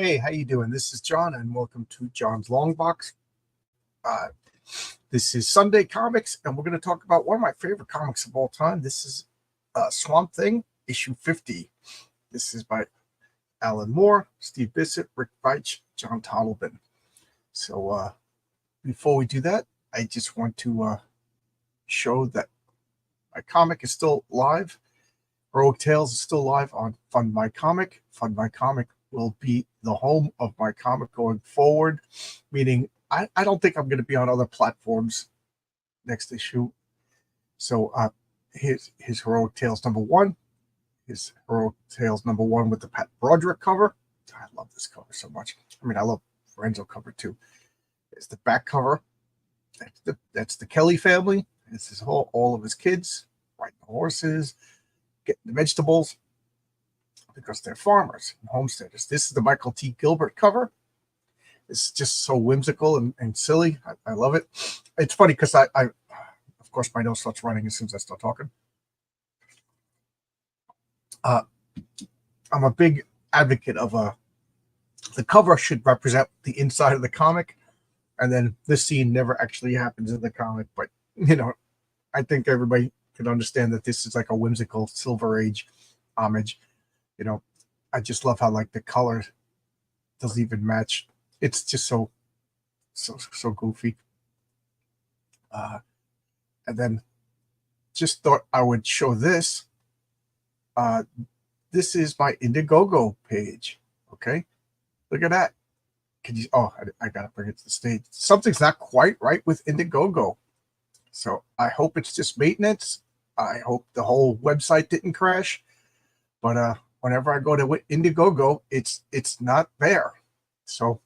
Hey, how you doing? This is John, and welcome to John's Long Box. Uh, this is Sunday Comics, and we're going to talk about one of my favorite comics of all time. This is Swamp Thing, issue 50. This is by Alan Moore, Steve Bissett, Rick Veitch, John Totleben. So before we do that, I just want to show that my comic is still live. Heroic Tales is still live on Fund My Comic. Fund My Comic will be the home of my comic going forward, meaning I don't think I'm going to be on other platforms next issue. So his Heroic Tales #1, his Heroic Tales #1 with the Pat Broderick cover. I love this cover so much. I mean, I love Lorenzo cover too. It's the back cover. That's the Kelly family. This is all of his kids riding the horses, getting the vegetables, because they're farmers and homesteaders. This is the Michael T. Gilbert cover. It's just so whimsical and silly. I love it. It's funny because I of course, my nose starts running as soon as I start talking. I'm a big advocate of the cover should represent the inside of the comic, and then this scene never actually happens in the comic. But I think everybody can understand that this is like a whimsical Silver Age homage. I just love how like the color doesn't even match. It's just so goofy. And then just thought I would show this. This is my Indiegogo page. Okay, look at that. Can you? Oh, I gotta bring it to the stage. Something's not quite right with Indiegogo. So I hope it's just maintenance. I hope the whole website didn't crash. But whenever I go to Indiegogo, it's not there. So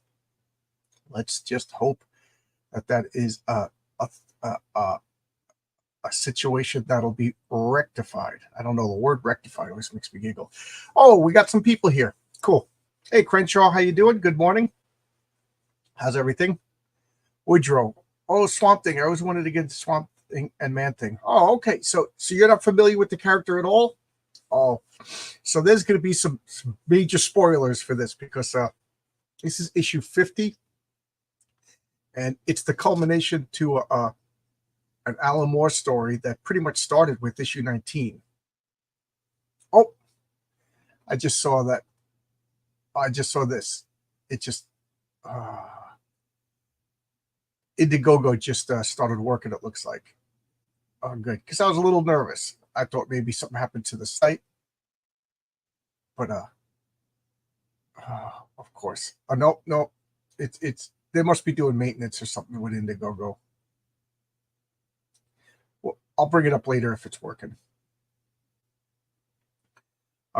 let's just hope that is a situation that'll be rectified. I don't know, the word rectified always makes me giggle. Oh, we got some people here. Cool. Hey, Crenshaw, how you doing? Good morning. How's everything? Woodrow. Oh, Swamp Thing. I always wanted to get Swamp Thing and Man Thing. Oh, okay. So you're not familiar with the character at all? Oh, so there's going to be some major spoilers for this, because this is issue 50, and it's the culmination to an Alan Moore story that pretty much started with issue 19. Oh, I just saw that. I just saw this. It just Indiegogo just started working, it looks like. Oh, good, because I was a little nervous. I thought maybe something happened to the site, but of course, no, it's they must be doing maintenance or something with Indiegogo. Well, I'll bring it up later if it's working.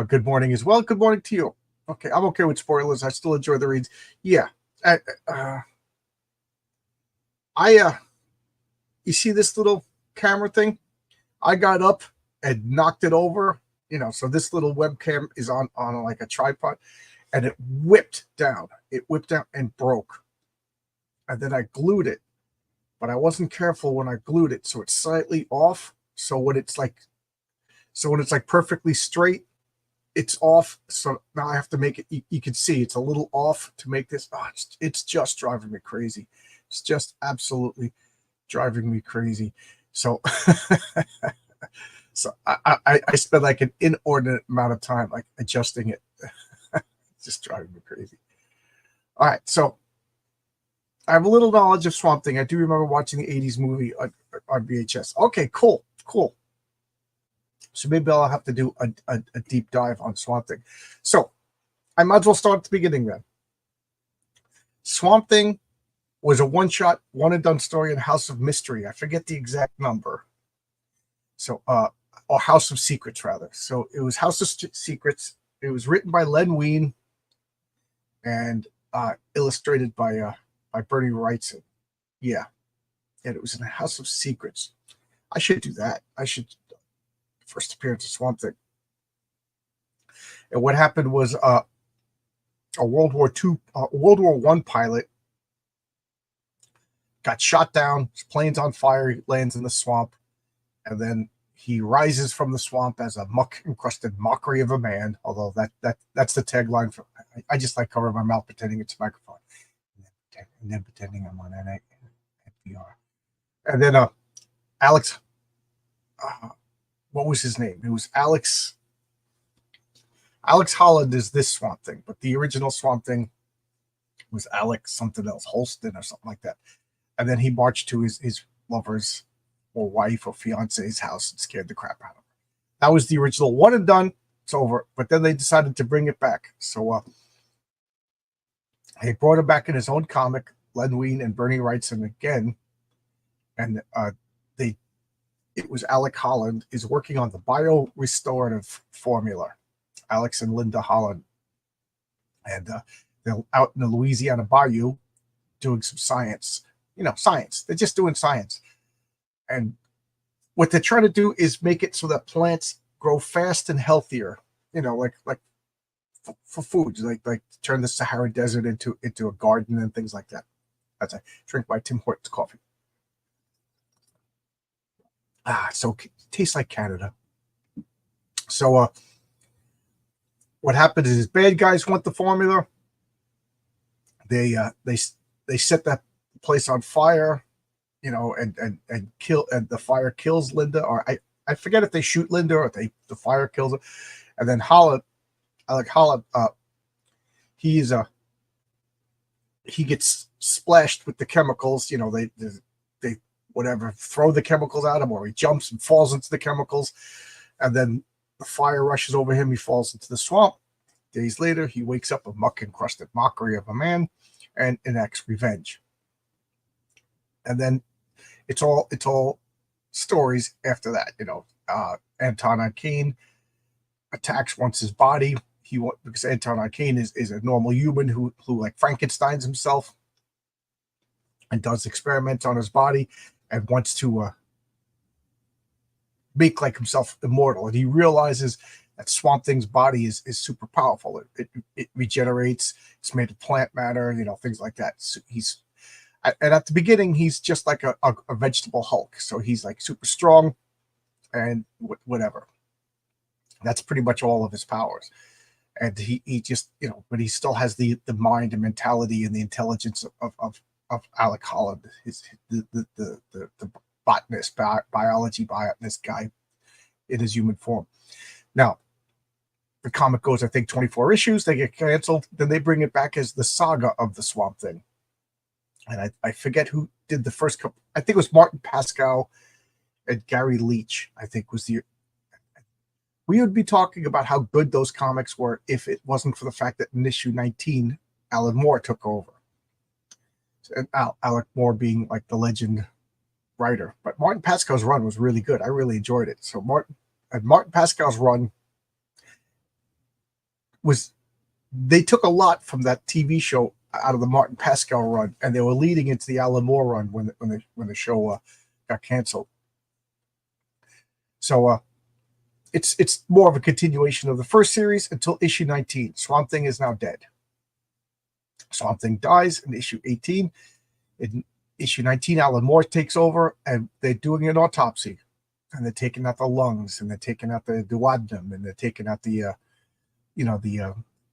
Good morning as well. Good morning to you. Okay, I'm okay with spoilers. I still enjoy the reads. Yeah, you see this little camera thing? I got up and knocked it over, so this little webcam is on like a tripod, and it whipped down. It whipped down and broke. And then I glued it, but I wasn't careful when I glued it, so it's slightly off. So when it's like perfectly straight, it's off. So now I have to make it. You can see it's a little off to make this. Oh, it's just driving me crazy. It's just absolutely driving me crazy. So, so I spent like an inordinate amount of time like adjusting it. It's just driving me crazy. All right, so I have a little knowledge of Swamp Thing. I do remember watching the 80s movie on VHS. Okay, cool. So maybe I'll have to do a deep dive on Swamp Thing. So I might as well start at the beginning then. Swamp Thing was a one-shot, one-and-done story in House of Mystery. I forget the exact number. So, or House of Secrets, rather. So it was House of Secrets. It was written by Len Wein and illustrated by Bernie Wrightson. Yeah. And it was in the House of Secrets. I should do that. I should first appearance of Swamp Thing. And what happened was a World War I pilot got shot down. His plane's on fire. He lands in the swamp, and then he rises from the swamp as a muck-encrusted mockery of a man. Although that's the tagline for I just like covering my mouth, pretending it's a microphone, and then pretending I'm on NPR. And then Alex, what was his name? It was Alex. Alex Holland is this Swamp Thing, but the original Swamp Thing was Alex something else, Holston or something like that. And then he marched to his lover's or wife or fiance's house and scared the crap out of her. That was the original one and done. It's over. But then they decided to bring it back. So they brought him back in his own comic. Len Wein and Bernie writes him again. And it was Alec Holland is working on the bio-restorative formula. Alex and Linda Holland. And they're out in the Louisiana bayou doing some science. Science. They're just doing science. And what they're trying to do is make it so that plants grow fast and healthier. Like for foods, like turn the Sahara Desert into a garden and things like that. As I drink my Tim Hortons coffee. So it tastes like Canada. So what happened is bad guys want the formula. They set that place on fire, and kill, and the fire kills Linda, or I forget if they shoot Linda or if the fire kills her. And then Alec Holland, he gets splashed with the chemicals. They whatever, throw the chemicals at him, or he jumps and falls into the chemicals, and then the fire rushes over him. He falls into the swamp. Days later, he wakes up a muck-encrusted mockery of a man and enacts revenge. And then it's all stories after that. Anton Arcane attacks once his body. Because Anton Arcane is a normal human who like Frankenstein's himself and does experiments on his body and wants to make like himself immortal. And he realizes that Swamp Thing's body is super powerful. It regenerates. It's made of plant matter, things like that. So and at the beginning, he's just like a vegetable Hulk. So he's like super strong and whatever. That's pretty much all of his powers. And he just, but he still has the mind and mentality and the intelligence of Alec Holland, the botanist, biology botanist guy in his human form. Now, the comic goes, I think, 24 issues. They get canceled. Then they bring it back as the saga of the Swamp Thing. And I forget who did the first couple. I think it was Martin Pascal and Gary Leach, I think was we would be talking about how good those comics were if it wasn't for the fact that in issue 19, Alan Moore took over. And Alec Moore being like the legend writer. But Martin Pascal's run was really good. I really enjoyed it. So Martin Pascal's run they took a lot from that TV show out of the Martin Pascal run, and they were leading into the Alan Moore run when the show got canceled. So it's more of a continuation of the first series until issue 19. Swamp Thing is now dead. Swamp Thing dies in issue 18. In issue 19, Alan Moore takes over, and they're doing an autopsy, and they're taking out the lungs, and they're taking out the duodenum, and they're taking out the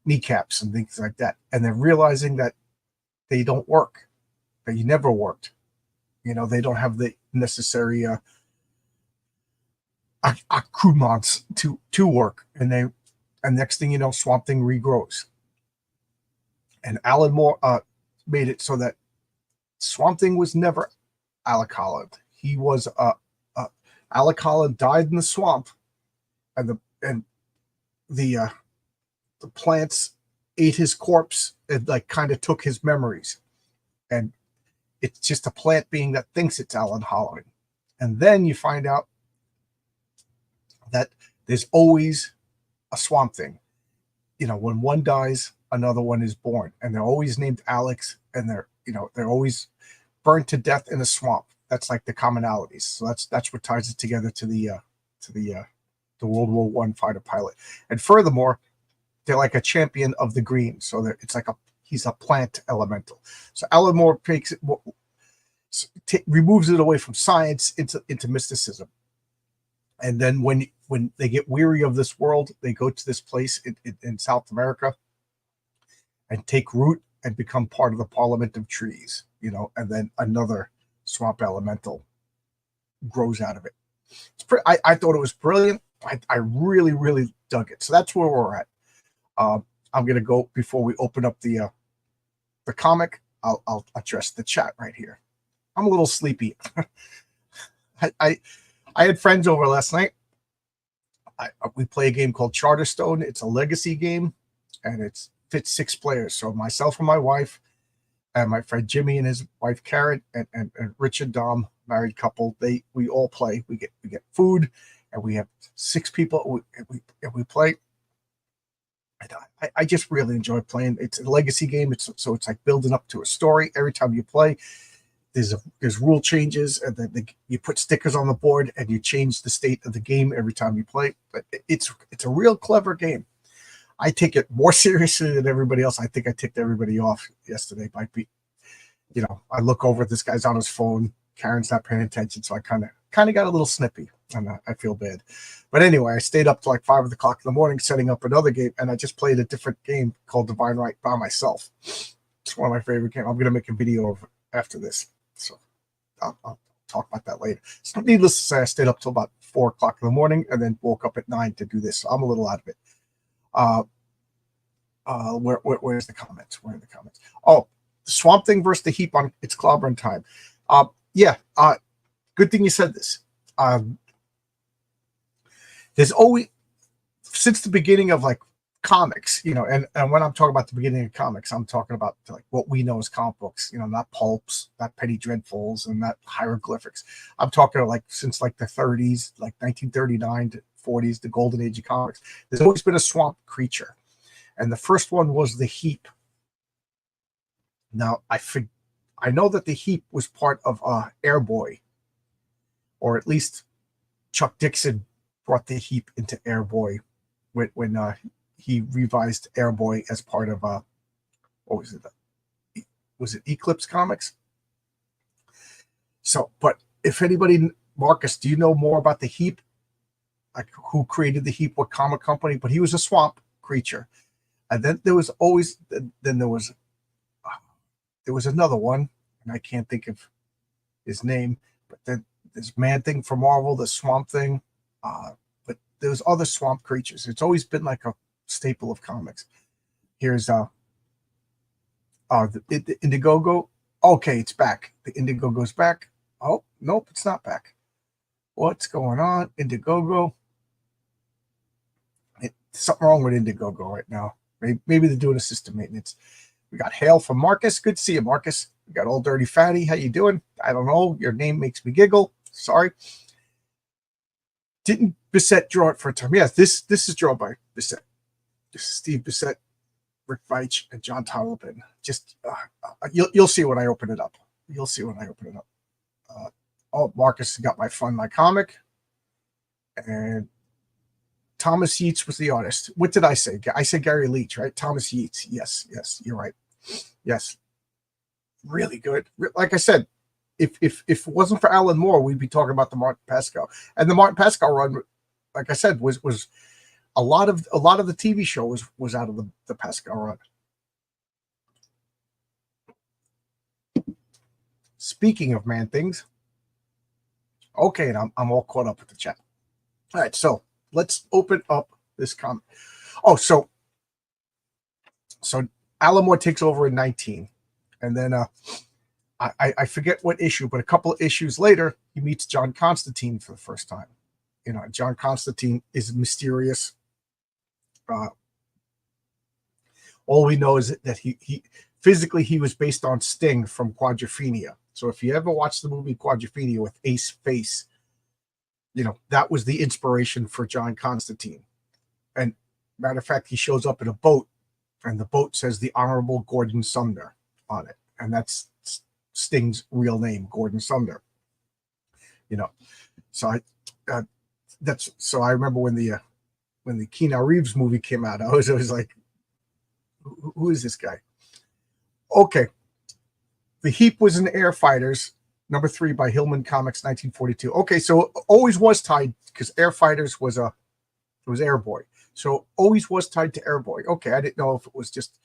kneecaps and things like that. And they're realizing that they don't work, that you never worked. They don't have the necessary accoutrements to work. And next thing you know, Swamp Thing regrows. And Alan Moore made it so that Swamp Thing was never Alec Holland. He was Alec Holland died in the swamp, and the plants ate his corpse and like kind of took his memories, and it's just a plant being that thinks it's Alan Holland. And then you find out that there's always a Swamp Thing. When one dies, another one is born, and they're always named Alex, and they're always burned to death in a swamp. That's like the commonalities. So that's what ties it together to the World War I fighter pilot. And furthermore, they're like a champion of the green. So it's like he's a plant elemental. So Alan Moore takes it, removes it away from science into mysticism. And then when they get weary of this world, they go to this place in South America, and take root and become part of the Parliament of Trees, and then another swamp elemental grows out of it. I thought it was brilliant. I really, really dug it. So that's where we're at. I'm going to go, before we open up the comic, I'll address the chat right here. I'm a little sleepy. I had friends over last night. We play a game called Charterstone. It's a legacy game, and it fits 6 players. So myself and my wife, and my friend Jimmy and his wife Karen, and Richard Dom, married couple. We all play. We get food, and we have 6 people. We play. I just really enjoy playing. It's a legacy game. It's like building up to a story every time you play. There's rule changes, and then you put stickers on the board, and you change the state of the game every time you play. But it's a real clever game. I take it more seriously than everybody else. I think I ticked everybody off yesterday by I look over, this guy's on his phone, Karen's not paying attention, so I kind of got a little snippy, and I feel bad. But anyway, I stayed up to like 5 o'clock in the morning setting up another game, and I just played a different game called Divine Right by myself. It's one of my favorite games. I'm going to make a video of it after this, so I'll talk about that later. So needless to say, I stayed up till about 4 o'clock in the morning, and then woke up at 9 to do this. So I'm a little out of it. Where's the comments? Where are the comments? Oh, the Swamp Thing versus the Heap on It's Clobbering Time. Good thing you said this. There's always, since the beginning of like comics, and when I'm talking about the beginning of comics, I'm talking about like what we know as comic books, not pulps, not Penny Dreadfuls, and not hieroglyphics. I'm talking like since like the 30s, like 1939 to 40s, the golden age of comics. There's always been a swamp creature, and the first one was the Heap. Now I know that the Heap was part of Airboy, or at least Chuck Dixon brought the Heap into Airboy when he revised Airboy as part of what was it? Was it Eclipse Comics? So, but if anybody, Marcus, do you know more about the Heap? Like who created the Heap, what comic company? But he was a swamp creature, and then there was another one, and I can't think of his name. But then there's Man-Thing for Marvel, the Swamp Thing. But there's other swamp creatures. It's always been like a staple of comics. Here's the Indiegogo. Okay, it's back. The Indiegogo's back. Oh, nope, it's not back. What's going on? Indiegogo. Something wrong with Indiegogo right now. Maybe they're doing a system maintenance. We got hail from Marcus. Good to see you, Marcus. We got Old Dirty Fatty. How you doing? I don't know. Your name makes me giggle. Sorry. Didn't Bissett draw it for a time? Yes, this is drawn by Bissett. This is Steve Bissett, Rick Veitch, and John Tolobin. Just you'll see when I open it up. You'll see when I open it up. Marcus got my comic, and Thomas Yeats was the artist. What did I say? I said Gary Leach, right? Thomas Yeats. Yes, you're right. Yes, really good. Like I said, if it wasn't for Alan Moore, we'd be talking about the Martin Pascal. And the Martin Pascal run, like I said, was a lot of the TV show was out of the Pascal run. Speaking of Man-Things, okay, and I'm all caught up with the chat. All right, so let's open up this comic. Oh, so Alan Moore takes over in 19, and then I forget what issue, but a couple of issues later, he meets John Constantine for the first time. John Constantine is mysterious. All we know is that he physically he was based on Sting from Quadrophenia. So if you ever watch the movie Quadrophenia with Ace Face, that was the inspiration for John Constantine. And matter of fact, he shows up in a boat, and the boat says the Honorable Gordon Sumner on it, and that's Sting's real name, Gordon Sumner. So I remember when the Keanu Reeves movie came out, I was like, who is this guy? Okay, the Heap was in Air Fighters, number 3 by Hillman Comics, 1942. Okay, so always was tied, because Air Fighters was Airboy, so always was tied to Airboy. Okay, I didn't know if it was just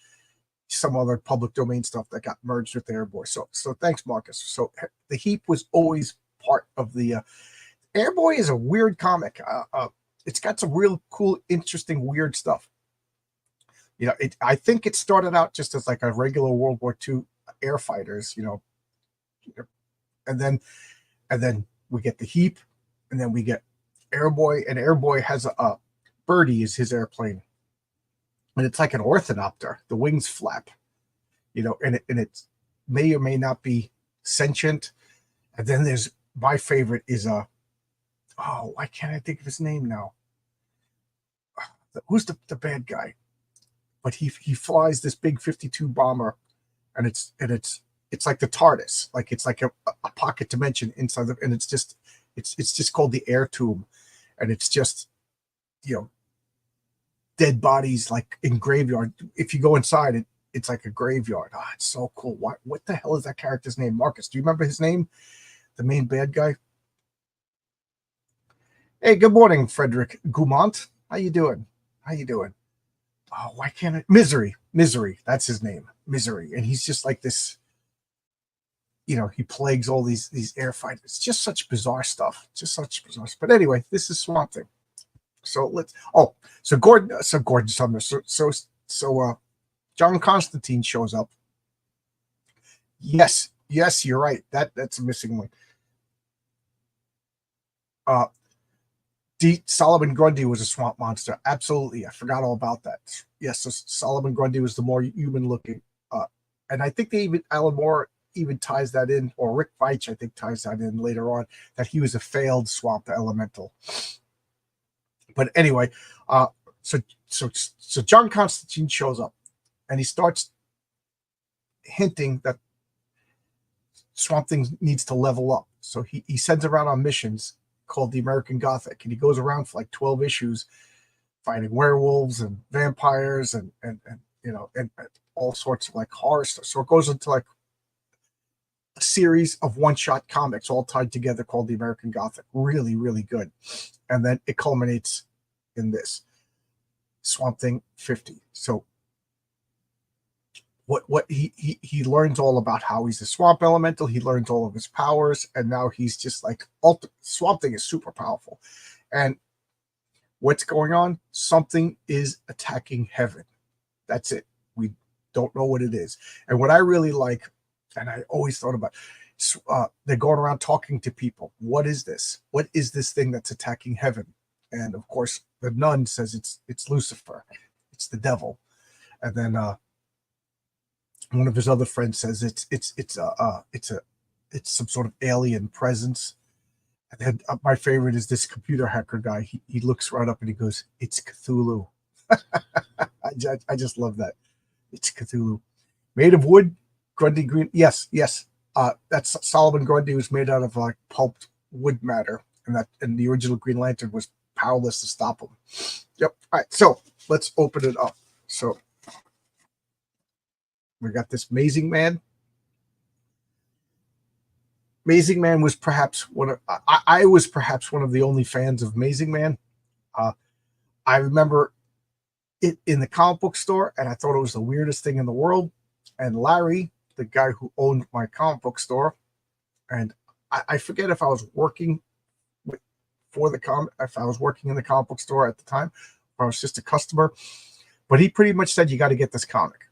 some other public domain stuff that got merged with the Airboy. So thanks, Marcus. So the Heap was always part of the Airboy is a weird comic. It's got some real cool, interesting, weird stuff. I think it started out just as like a regular World War II air fighters, and then we get the Heap, and then we get Airboy, and Airboy has a Birdie is his airplane, and it's like an orthopter. The wings flap, and it may or may not be sentient. And then there's my favorite is why can't I think of his name now? Who's the bad guy? But he flies this big 52 bomber, and it's like the TARDIS, like it's like a pocket dimension inside the, and it's just called the Air Tube, and it's just dead bodies like in graveyard. If you go inside it's like a graveyard. It's so cool. What the hell is that character's name? Marcus, do you remember his name? The main bad guy. Hey, good morning, Frederick Gumont. How you doing? Oh, why can't I? Misery. That's his name. Misery. And he's just like this, he plagues all these air fighters. It's just such bizarre stuff. But anyway, this is Swamp Thing. So Gordon Sumner. So John Constantine shows up. Yes, you're right. That's a missing one. Solomon Grundy was a swamp monster. Absolutely. I forgot all about that. Yes, so Solomon Grundy was the more human looking. And I think Alan Moore even ties that in, or Rick Veitch, I think, ties that in later on, that he was a failed swamp elemental. But anyway, so John Constantine shows up, and he starts hinting that Swamp Thing needs to level up. So he sends around on missions called the American Gothic, and he goes around for like 12 issues fighting werewolves and vampires and all sorts of like horror stuff. So it goes into like a series of one-shot comics all tied together called the American Gothic. Really, really good. And then it culminates in this Swamp Thing 50. So what he learns all about how he's a swamp elemental. He learns all of his powers, and now he's just like Swamp Thing is super powerful. And what's going on? Something is attacking heaven. That's it. We don't know what it is. And what I really like, and I always thought about, they're going around talking to people. What is this? What is this thing that's attacking heaven? And of course, the nun says it's Lucifer. It's the devil. And then one of his other friends says it's some sort of alien presence. And then my favorite is this computer hacker guy. He looks right up and he goes, "It's Cthulhu." I just love that. It's Cthulhu. Made of wood, Grundy green. Yes. That's Solomon Grundy was made out of like pulped wood matter, and the original Green Lantern was powerless to stop him. Yep. All right. So let's open it up. So we got this Amazing Man. Amazing Man was perhaps I was perhaps one of the only fans of Amazing Man. I remember it in the comic book store, and I thought it was the weirdest thing in the world. And Larry, the guy who owned my comic book store, and I forget if I was working if I was working in the comic book store at the time, or I was just a customer, but he pretty much said, "You got to get this comic."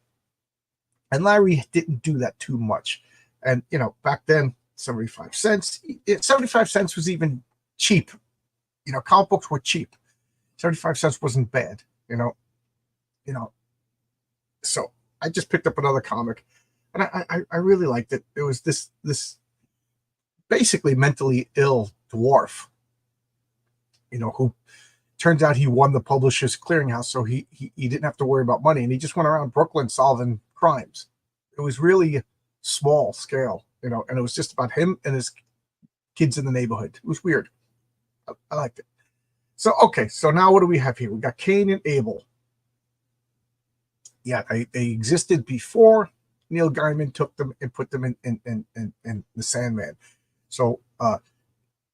And Larry didn't do that too much. And, back then, 75 cents. 75 cents was even cheap. Comic books were cheap. 75 cents wasn't bad, So I just picked up another comic, and I really liked it. It was this basically mentally ill dwarf, who turns out he won the Publishers Clearinghouse, so he didn't have to worry about money, and he just went around Brooklyn solving crimes. It was really small scale, and it was just about him and his kids in the neighborhood. It was weird. I liked it. So, okay, so now what do we have here? We got Cain and Abel. Yeah, they existed before Neil Gaiman took them and put them in the Sandman. So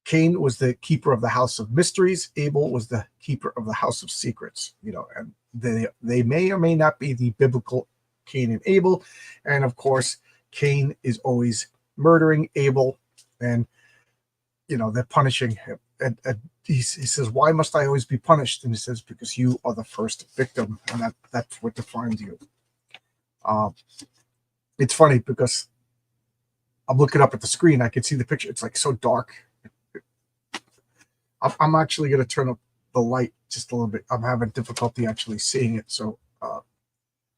Cain was the keeper of the House of Mysteries. Abel was the keeper of the House of Secrets. And they may or may not be the biblical Cain and Abel. And of course, Cain is always murdering Abel, and they're punishing him. And he says, "Why must I always be punished?" And he says, "Because you are the first victim, and that's what defines you." It's funny because I'm looking up at the screen. I can see the picture. It's like so dark. I'm actually going to turn up the light just a little bit. I'm having difficulty actually seeing it. So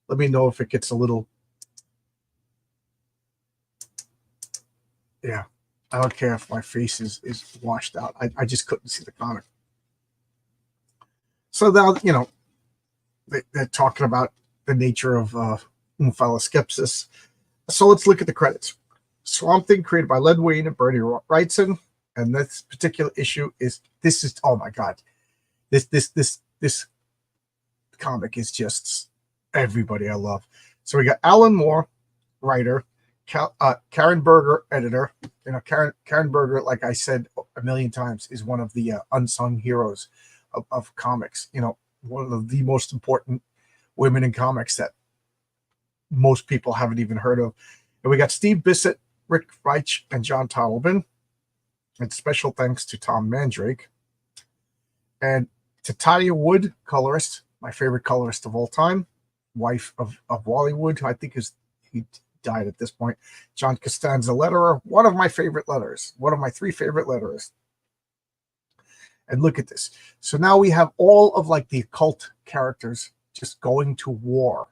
let me know if it gets a little. Yeah, I don't care if my face is washed out. I just couldn't see the comic. So now, they're talking about the nature of umphaloskepsis. So let's look at the credits. Swamp Thing, created by Len Wein and Bernie Wrightson. And this particular issue is oh my God. This comic is just everybody I love. So we got Alan Moore, writer, Karen Berger, editor. Karen Berger, like I said a million times, is one of the unsung heroes of comics. One of the most important women in comics that most people haven't even heard of. And we got Steve Bissett, Rick Reich, and John Totleben. And special thanks to Tom Mandrake. And to Talia Wood, colorist, my favorite colorist of all time, wife of Wally Wood, who I think he died at this point. John Costanza, letterer, one of my favorite letters, one of my 3 favorite letterers. And look at this. So now we have all of like the occult characters just going to war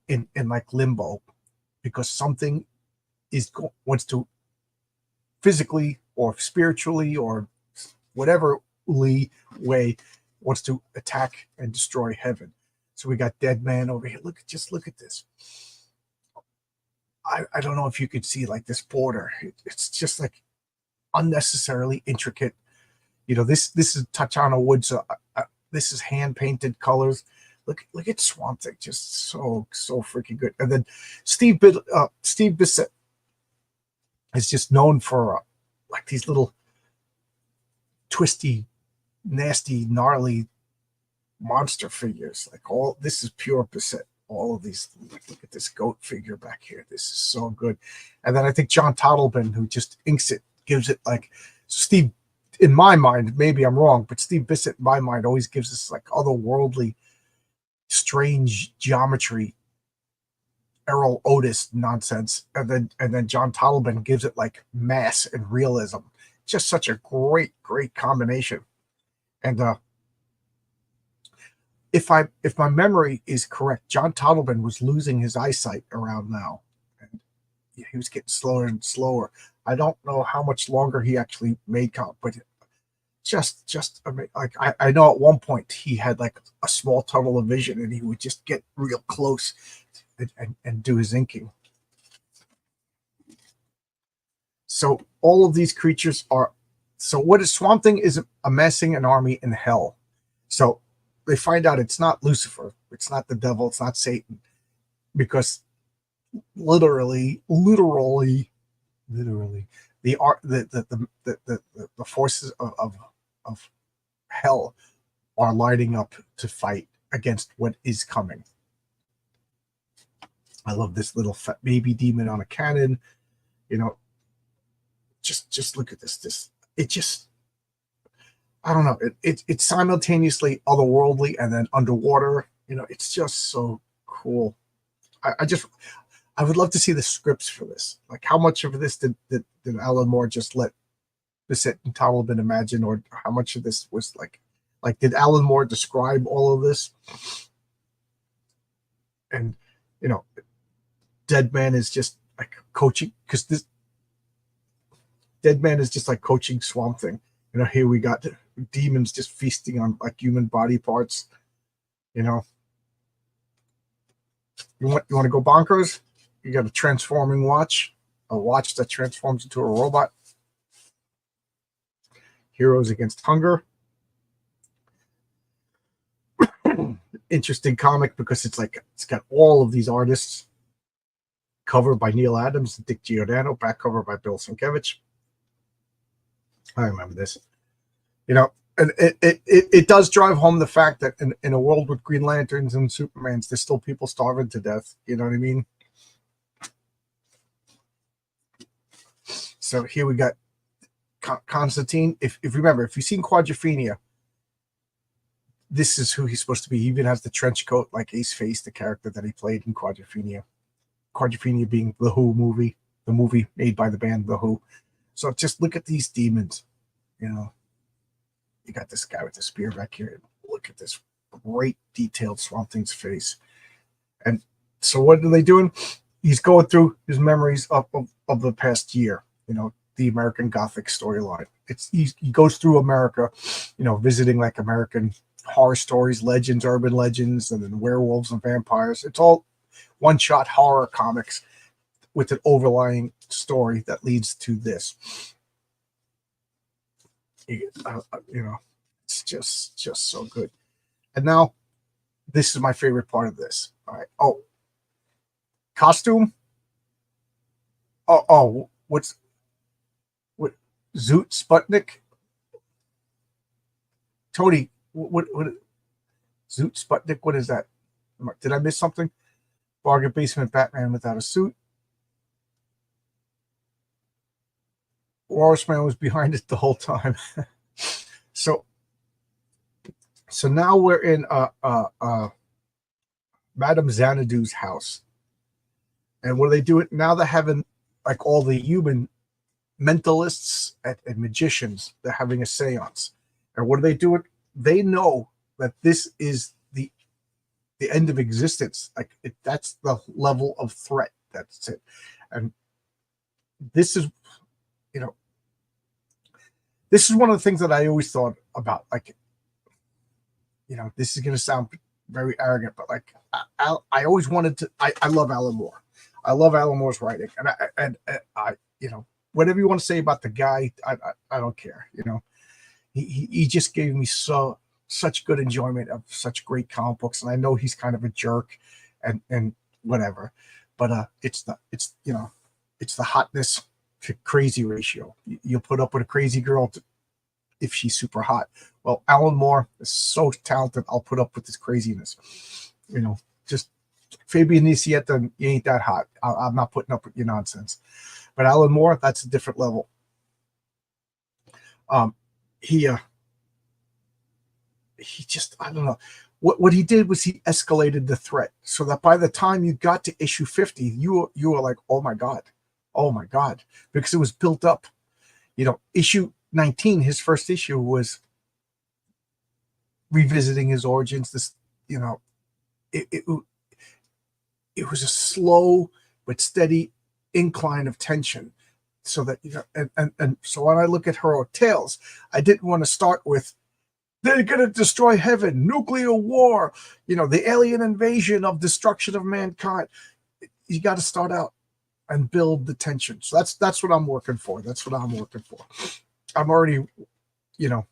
in like limbo, because something wants to physically or spiritually or whatever way wants to attack and destroy heaven. So we got Dead Man over here. Look at this. I don't know if you could see like this border. It's just like unnecessarily intricate. This is Tatiana Woods. This is hand painted colors. Look at Swamp Thing, just so freaking good. And then Steve Bissett is just known for like these little twisty, nasty, gnarly monster figures. Like this is pure Bissett. All of these, look at this goat figure back here. This is so good. And then I think John Totleben, who just inks it, gives it like Steve. In my mind, maybe I'm wrong, but Steve Bissett, in my mind, always gives us like otherworldly, strange geometry, Errol Otis nonsense, and then John Totleben gives it like mass and realism. Just such a great combination. And if my memory is correct, John Totleben was losing his eyesight around now, and he was getting slower and slower. I don't know how much longer he actually made comic, but just like I know at one point he had like a small tunnel of vision, and he would just get real close and do his inking. So all of these creatures are. So what is Swamp Thing is amassing an army in hell. So they find out it's not Lucifer, it's not the devil, it's not Satan, because literally the forces of hell are lining up to fight against what is coming. I love this little fat baby demon on a cannon. Just look at this. It just, I don't know. It's simultaneously otherworldly and then underwater. It's just so cool. I would love to see the scripts for this. Like, how much of this did Alan Moore just let Bissett and Totleben imagine, or how much of this was like did Alan Moore describe all of this? And Dead Man is just like coaching, because this Dead Man is just like coaching Swamp Thing. Here we got demons just feasting on like human body parts. You want to go bonkers? You got a transforming watch, a watch that transforms into a robot. Heroes Against Hunger. Interesting comic because it's got all of these artists. Cover by Neil Adams, Dick Giordano, back cover by Bill Sienkiewicz. I remember this. And it does drive home the fact that in a world with Green Lanterns and Supermans, there's still people starving to death. You know what I mean? So here we got Constantine. If remember, if you've seen Quadrophenia, this is who he's supposed to be. He even has the trench coat like Ace Face, the character that he played in Quadrophenia. Quadrophenia being the Who movie, the movie made by the band The Who. So just look at these demons. You know, you got this guy with the spear back here. Look at this great detailed Swamp Thing's face. And so what are they doing? He's going through his memories of the past year. You know, the American Gothic storyline. He goes through America, you know, visiting like American horror stories, legends, urban legends, and then werewolves and vampires. It's all one-shot horror comics with an overlying story that leads to this. You know, it's just so good. And now, this is my favorite part of this. All right. Oh, costume. Oh, what? Zoot Sputnik. Tony, what? Zoot Sputnik. What is that? Did I miss something? Bargain basement Batman without a suit. Walrus Man was behind it the whole time. So now we're in Madame Xanadu's house. And what are they doing? Now they're having like all the human mentalists and magicians, they're having a seance. And what are they doing? They know that this is the end of existence. Like that's the level of threat. That's it. And this is, you know, this is one of the things that I always thought about. Like, you know, this is going to sound very arrogant, but like I always wanted to. I love Alan Moore. I love Alan Moore's writing, and I, you know, whatever you want to say about the guy, I don't care. You know, he just gave me such good enjoyment of such great comic books, and I know he's kind of a jerk, and whatever, but it's you know, it's the hotness to crazy ratio. You'll put up with a crazy girl if she's super hot. Well, Alan Moore is so talented. I'll put up with this craziness. You know, just Fabian Nicieta, you ain't that hot. I'm not putting up with your nonsense. But Alan Moore, that's a different level. He just, I don't know. What he did was he escalated the threat so that by the time you got to issue 50, you were like, oh my God, because it was built up. You know, issue 19, his first issue was revisiting his origins. This, you know, it was a slow but steady incline of tension, so that, you know, and so when I look at Heroic Tales, I didn't want to start with they're going to destroy heaven, nuclear war, you know, the alien invasion of destruction of mankind. You got to start out and build the tension. So that's what I'm working for. That's what I'm working for. I'm already, you know,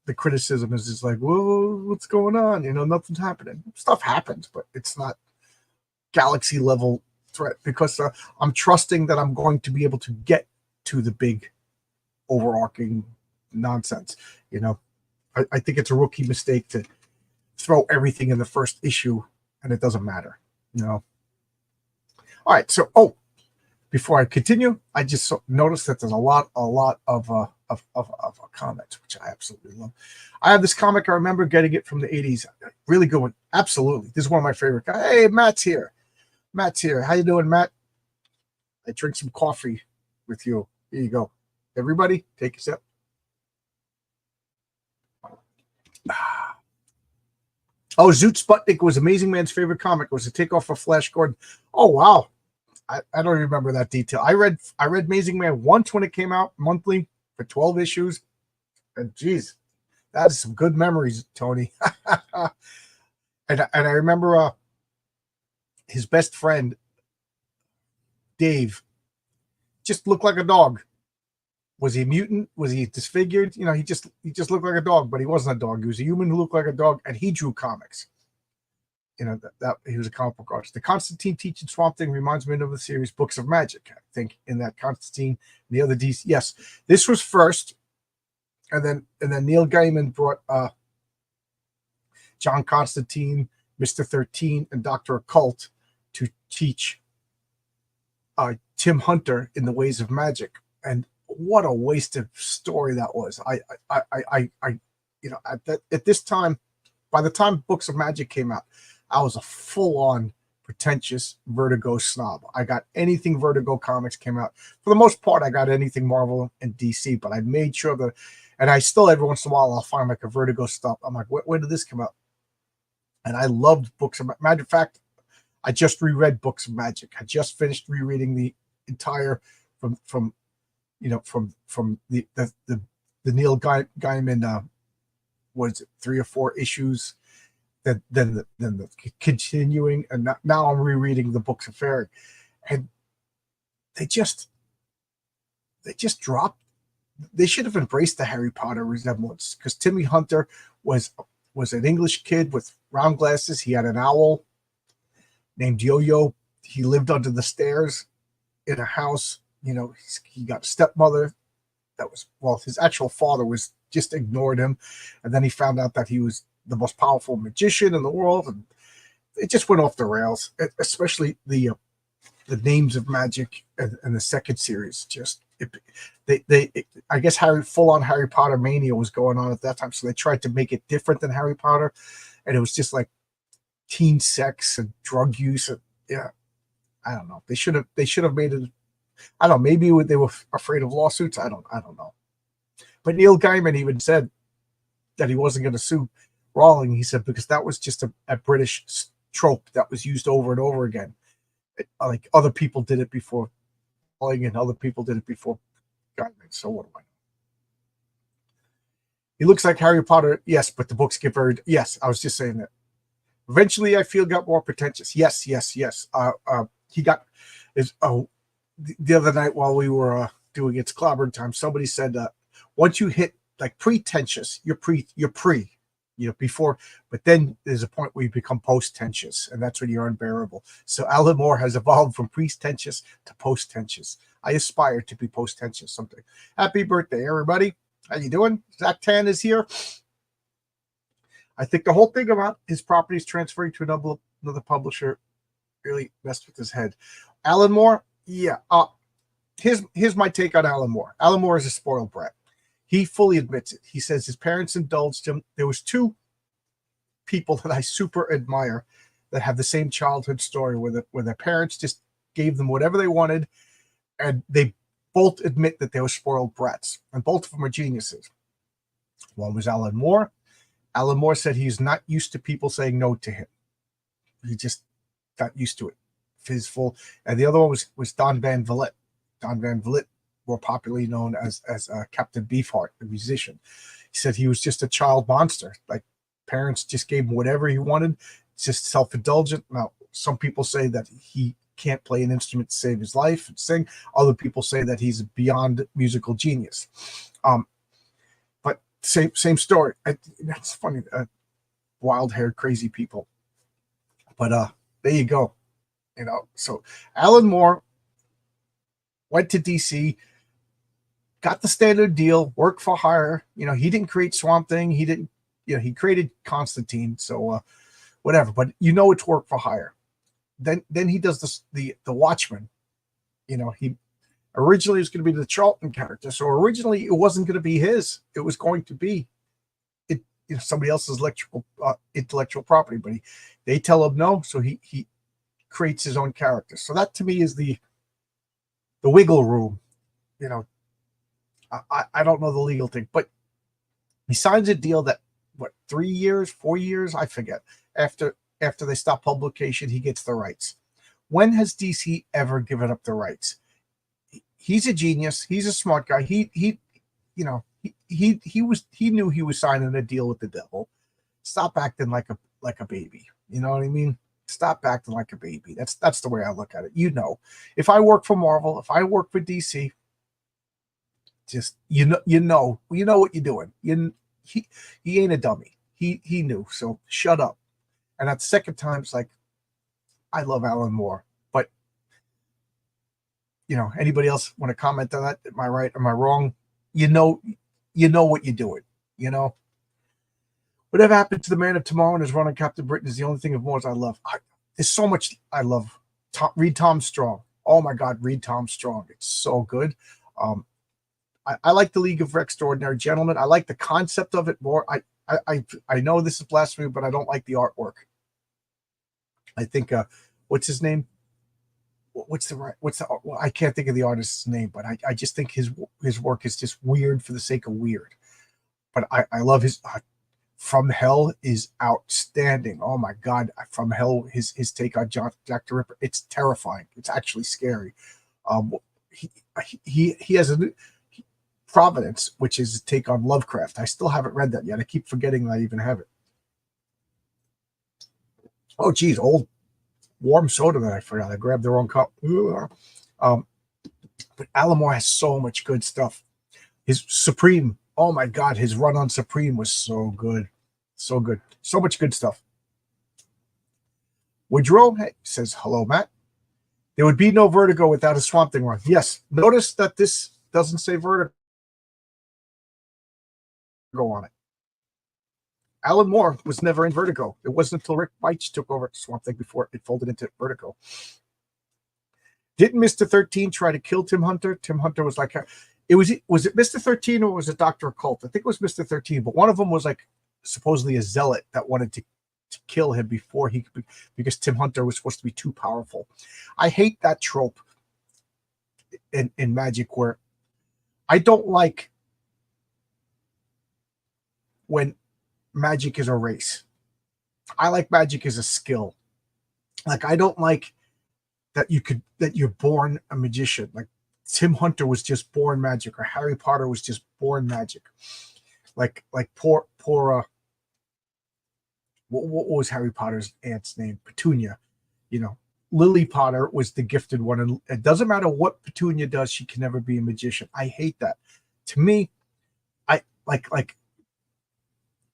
the criticism is just like, whoa, what's going on? You know, nothing's happening. Stuff happens, but it's not galaxy level threat, because I'm trusting that I'm going to be able to get to the big overarching nonsense. You know, I think it's a rookie mistake to throw everything in the first issue and it doesn't matter, you know. All right, so before I continue, I just noticed that there's a lot of comics, which I absolutely love. I have this comic. I remember getting it from the 80s. Really good one. Absolutely. This is one of my favorite guys. Hey, Matt's here. How you doing, Matt? I drink some coffee with you. Here you go. Everybody, take a sip. Oh, Zoot Sputnik was Amazing Man's favorite comic. It was a takeoff of Flash Gordon. Oh, wow. I don't remember that detail. I read Amazing Man once when it came out monthly for 12 issues. And geez, that is some good memories, Tony. and I remember his best friend, Dave, just looked like a dog. Was he a mutant? Was he disfigured? You know, he just looked like a dog, but he wasn't a dog. He was a human who looked like a dog, and he drew comics. You know, that he was a comic book artist. The Constantine teaching Swamp Thing reminds me of the series Books of Magic. I think in that Constantine and the other DC. Yes, this was first, and then Neil Gaiman brought John Constantine, Mr. 13, and Dr. Occult to teach Tim Hunter in the ways of magic. And what a wasted story that was. At this time, by the time Books of Magic came out, I was a full-on pretentious Vertigo snob. I got anything Vertigo Comics came out. For the most part, I got anything Marvel and DC, but I made sure that, and I still every once in a while I'll find like a Vertigo stuff. I'm like, when did this come out? And I loved Books of Magic. Matter of fact, I just reread Books of Magic. I just finished rereading the entire from the Neil Gaiman was it 3 or 4 issues, then the continuing, and now I'm rereading the Books of Fairy, and they just dropped. They should have embraced the Harry Potter resemblance, because Timmy Hunter was an English kid with round glasses. He had an owl named Yo-Yo. He lived under the stairs in a house. He got a stepmother that was, well, his actual father was just ignored him, and then he found out that he was the most powerful magician in the world, and it just went off the rails. Especially the names of magic and the second series. I guess full on Harry Potter mania was going on at that time, so they tried to make it different than Harry Potter, and it was just like teen sex and drug use. And yeah, I don't know. They should have made it. I don't know. Maybe they were afraid of lawsuits. I don't know. But Neil Gaiman even said that he wasn't going to sue Rowling. He said because that was just a British trope that was used over and over again. Like other people did it before Rowling, and other people did it before Gaiman. So what do I know? He looks like Harry Potter, yes, but the books get very. Yes, I was just saying that. Eventually, I feel got more pretentious. Yes. He got the other night while we were doing It's Clobbering Time. Somebody said once you hit like pretentious, you're pre, before, but then there's a point where you become post-tentious, and that's when you're unbearable. So Alan Moore has evolved from pre-tentious to post-tentious. I aspire to be post-tentious someday. Happy birthday, everybody. How you doing? Zach Tan is here. I think the whole thing about his properties transferring to another publisher really messed with his head. Alan Moore, yeah. Here's my take on Alan Moore. Alan Moore is a spoiled brat. He fully admits it. He says his parents indulged him. There was 2 people that I super admire that have the same childhood story where their parents just gave them whatever they wanted, and they both admit that they were spoiled brats, and both of them are geniuses. One was Alan Moore. Alan Moore said he's not used to people saying no to him. He just got used to it. And the other one was Don Van Vliet. Don Van Vliet, more popularly known as Captain Beefheart, the musician. He said he was just a child monster. Like parents just gave him whatever he wanted. It's just self-indulgent. Now, some people say that he can't play an instrument to save his life and sing. Other people say that he's beyond musical genius. But same story. That's funny. Wild-haired, crazy people. But there you go. So Alan Moore went to DC, got the standard deal, worked for hire. He didn't create Swamp Thing. He didn't, he created Constantine. So whatever, but it's work for hire. Then he does the Watchmen. He originally was going to be the Charlton character. So originally it wasn't going to be his. It was going to be somebody else's intellectual property, but they tell him no. So he creates his own character. So that to me is the wiggle room. I don't know the legal thing, but he signs a deal that 3 years, 4 years, I forget. After they stop publication, he gets the rights. When has DC ever given up the rights? He's a genius. He's a smart guy. He knew he was signing a deal with the devil. Stop acting like a baby. You know what I mean? Stop acting like a baby. That's the way I look at it. If I work for Marvel, if I work for DC, just you know what you're doing. He ain't a dummy. He knew. So shut up. And at the second time, it's like, I love Alan Moore, but anybody else want to comment on that? Am I right? Am I wrong? you know what you're doing. You know, whatever happened to the Man of Tomorrow and his run on Captain Britain is the only thing of Moore's I love. There's so much I love. Read Tom Strong. Oh my God, read Tom Strong. It's so good. I like the League of Extraordinary Gentlemen. I like the concept of it more. I know this is blasphemy, but I don't like the artwork. I think what's his name? Well, I can't think of the artist's name, but I just think his work is just weird for the sake of weird. But I love his From Hell is outstanding. Oh my God, From Hell, his take on Jack the Ripper, it's terrifying. It's actually scary. He has a Providence, which is a take on Lovecraft. I still haven't read that yet. I keep forgetting that I even have it. Oh, geez, old warm soda that I forgot. I grabbed the wrong cup. But Alan Moore has so much good stuff. His Supreme, oh my God, his run on Supreme was so good. So good. So much good stuff. Woodrow says, hello, Matt. There would be no Vertigo without a Swamp Thing run. Yes. Notice that this doesn't say Vertigo on it. Alan Moore was never in Vertigo. It wasn't until Rick Veitch took over Swamp Thing before it folded into Vertigo. Didn't Mr. 13 try to kill Tim Hunter? Tim Hunter was like, was it Mr. 13 or was it Dr. Occult? I think it was Mr. 13, but one of them was like supposedly a zealot that wanted to kill him before he could, because Tim Hunter was supposed to be too powerful. I hate that trope in Magic where I don't like when Magic is a race. I like Magic as a skill. Like, I don't like that you're born a magician. Like Tim Hunter was just born magic, or Harry Potter was just born magic. Like poor what was Harry Potter's aunt's name? Petunia. You know, Lily Potter was the gifted one, and it doesn't matter what Petunia does, she can never be a magician. I hate that. To me, I like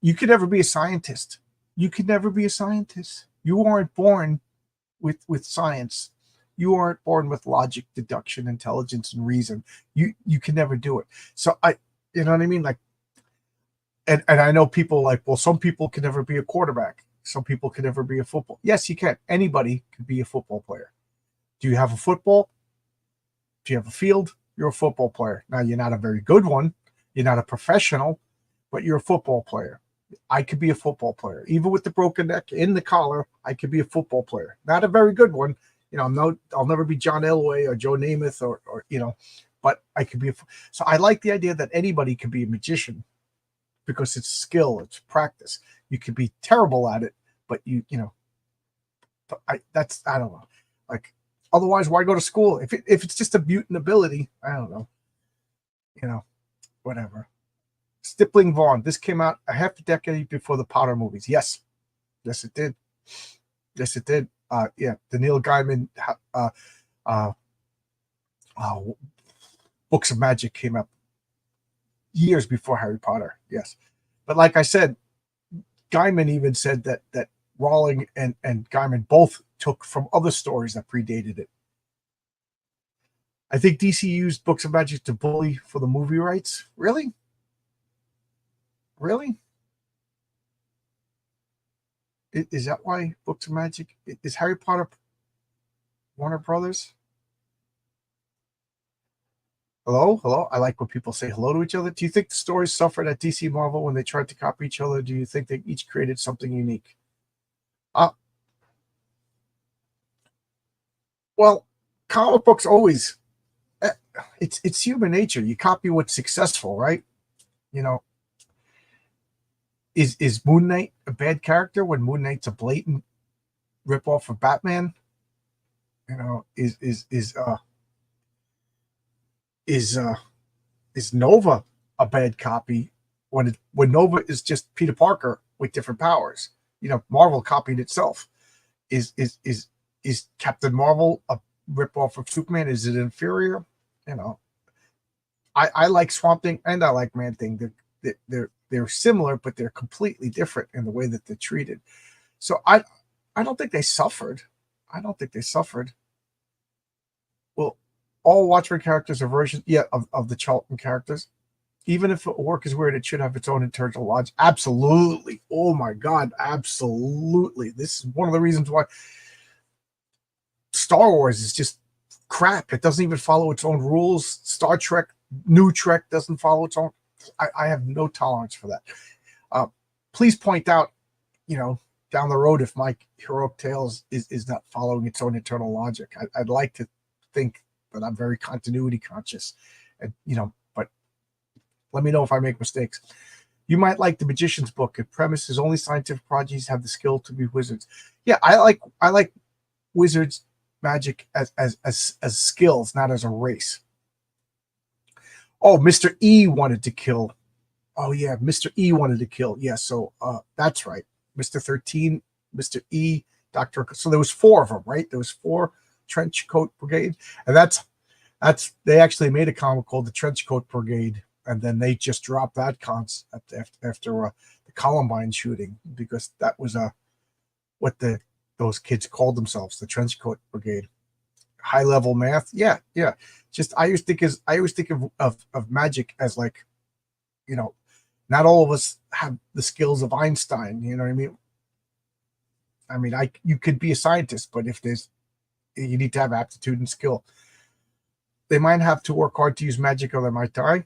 you could never be a scientist. You could never be a scientist. You aren't born with science. You aren't born with logic, deduction, intelligence, and reason. You can never do it. So you know what I mean? Like, and I know people like, well, some people can never be a quarterback. Some people can never be a football. Yes, you can. Anybody can be a football player. Do you have a football? Do you have a field? You're a football player. Now, you're not a very good one. You're not a professional, but you're a football player. I could be a football player. Even with the broken neck in the collar, I could be a football player. Not a very good one. You know, I'll never be John Elway or Joe Namath or you know, but I could be so I like the idea that anybody can be a magician because it's skill, it's practice. You could be terrible at it, but you know, I don't know. Like, otherwise, why go to school? If it's just a mutant ability, I don't know. You know, whatever. Stippling Vaughn. This came out a half a decade before the Potter movies. Yes, it did. Yes, it did. Yeah, the Neil Gaiman Books of Magic came up years before Harry Potter. Yes, but like I said, Gaiman even said that Rowling and Gaiman both took from other stories that predated it. I think DC used Books of Magic to bully for the movie rights. Really? Really? Is that why Books of Magic? Is Harry Potter Warner Brothers? Hello. I like when people say hello to each other. Do you think the stories suffered at DC Marvel when they tried to copy each other? Do you think they each created something unique? Well, comic books always, it's human nature. You copy what's successful, right? You know, is Moon Knight a bad character when Moon Knight's a blatant ripoff of Batman? You know, is Nova a bad copy when Nova is just Peter Parker with different powers? You know, Marvel copied itself. Is Captain Marvel a ripoff of Superman? Is it inferior? You know, I like Swamp Thing and I like Man Thing. They're similar, but they're completely different in the way that they're treated. So I don't think they suffered. I don't think they suffered. Well, all Watchmen characters are versions, of the Charlton characters. Even if a work is weird, it should have its own internal logic. Absolutely. Oh my God, absolutely. This is one of the reasons why Star Wars is just crap. It doesn't even follow its own rules. Star Trek, New Trek doesn't follow its own. I have no tolerance for that. Please point out, down the road if my heroic tales is not following its own internal logic. I'd like to think that I'm very continuity conscious, and but let me know if I make mistakes. You might like the Magician's Book. It premises only scientific prodigies have the skill to be wizards. Yeah, I like wizards magic as skills, not as a race. Oh, Mr. E wanted to kill. Oh yeah, Mr. E wanted to kill. Yeah, so that's right. Mr. 13, Mr. E, Dr. So there was 4 of them, right? There was 4 Trench Coat Brigade, and that's they actually made a comic called the Trench Coat Brigade, and then they just dropped that concept after the Columbine shooting, because that was what those kids called themselves, the Trench Coat Brigade. High level math, yeah. Just I always think of magic as like, not all of us have the skills of Einstein. You know what I mean? You could be a scientist, but you need to have aptitude and skill. They might have to work hard to use magic, or they might die.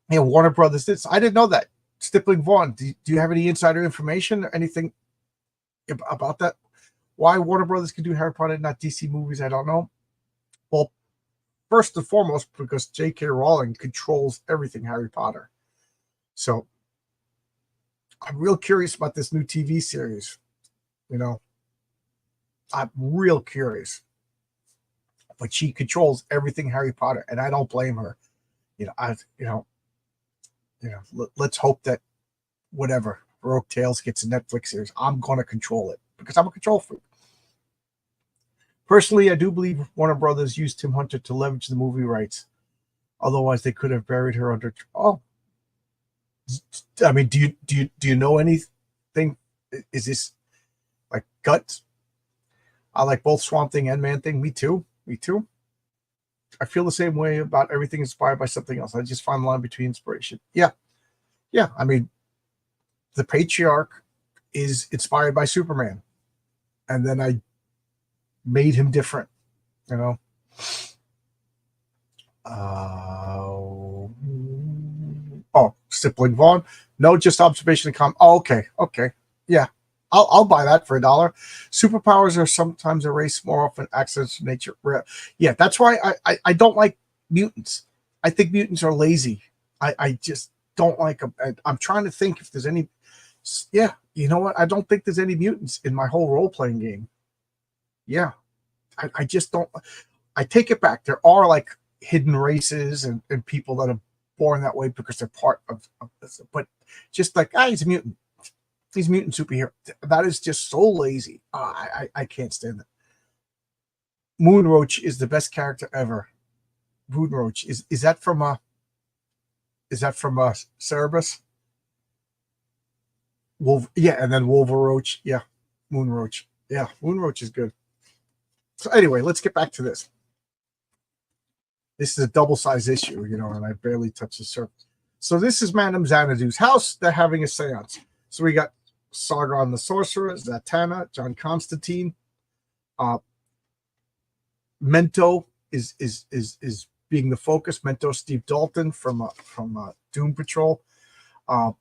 Warner Brothers did. I didn't know that. Stippling Vaughn, do you have any insider information or anything about that? Why Warner Brothers can do Harry Potter, not DC movies, I don't know. Well, first and foremost, because J.K. Rowling controls everything Harry Potter. So I'm real curious about this new TV series. I'm real curious. But she controls everything Harry Potter, and I don't blame her. Let's hope that whatever Heroic Tales gets a Netflix series, I'm going to control it because I'm a control freak. Personally, I do believe Warner Brothers used Tim Hunter to leverage the movie rights. Otherwise, they could have buried her under. Oh, I mean, do you know anything? Is this like guts? I like both Swamp Thing and Man Thing. Me too. I feel the same way about everything inspired by something else. I just find the line between inspiration. Yeah. I mean, the Patriarch is inspired by Superman, and then I made him different. Stippling Vaughn. No, just observation and okay. Yeah. I'll buy that for $1. Superpowers are sometimes erased, more often accidents of nature. Yeah, that's why I don't like mutants. I think mutants are lazy. I just don't like them. I'm trying to think if there's any. Yeah, you know what? I don't think there's any mutants in my whole role-playing game. Yeah, I just don't. I take it back. There are like hidden races and people that are born that way because they're part of this. But just like, he's a mutant. He's a mutant superhero. That is just so lazy. I can't stand it. Moonroach is the best character ever. Moonroach is that from Cerebus? Yeah, and then Wolveroach. Yeah, Moonroach. Yeah, Moonroach is good. So anyway, let's get back to this. This is a double-size issue, and I barely touch the surface. So this is Madame Xanadu's house. They're having a seance. So we got Sargon the Sorcerer, Zatanna, John Constantine. Mento is being the focus. Mento Steve Dalton from Doom Patrol. I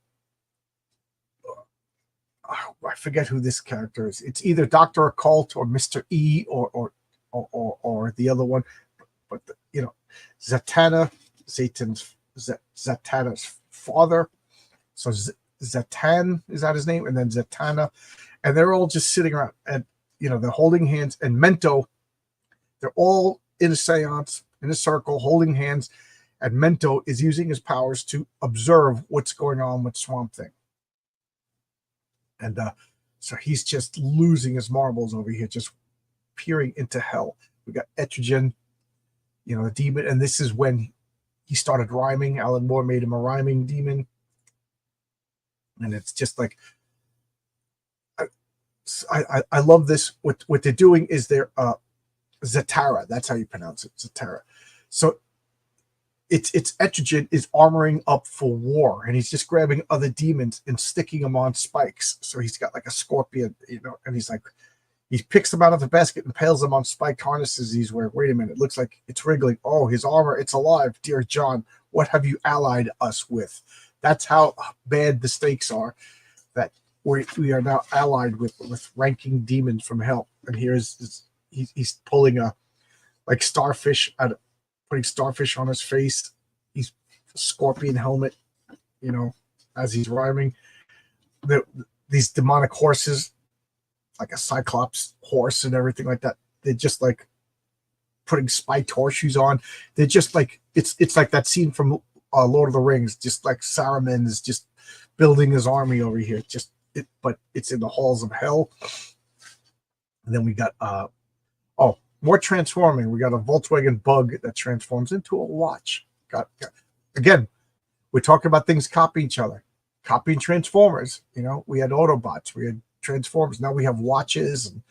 forget who this character is. It's either Dr. Occult or Mr. E or the other one. But Zatanna, Zatanna's father. So Zatan, is that his name? And then Zatanna, and they're all just sitting around, and they're holding hands. And Mento, they're all in a seance in a circle, holding hands, and Mento is using his powers to observe what's going on with Swamp Thing. And so he's just losing his marbles over here, just peering into hell. We got Etrigan, the demon, and this is when he started rhyming. Alan Moore made him a rhyming demon. And it's just like, I love this. What they're doing is they're Zatara. That's how you pronounce it, Zatara. So it's Etrigan is armoring up for war, and he's just grabbing other demons and sticking them on spikes. So he's got like a scorpion, and he's like, he picks them out of the basket and impales them on spiked harnesses he's wearing. Wait a minute, it looks like it's wriggling. Oh, his armor, it's alive. Dear John, what have you allied us with? That's how bad the stakes are, that we are now allied with ranking demons from hell. And he's pulling a like starfish out, putting starfish on his face. He's scorpion helmet, as he's rhyming. These demonic horses, like a cyclops horse and everything like that. They're just like putting spiked horseshoes on. They're just like it's like that scene from Lord of the Rings, just like Saruman is just building his army over here. But it's in the halls of hell. And then we got more transforming. We got a Volkswagen Bug that transforms into a watch. Again, we're talking about things copying each other, copying Transformers. We had Autobots, we had Transformers. Now we have watches and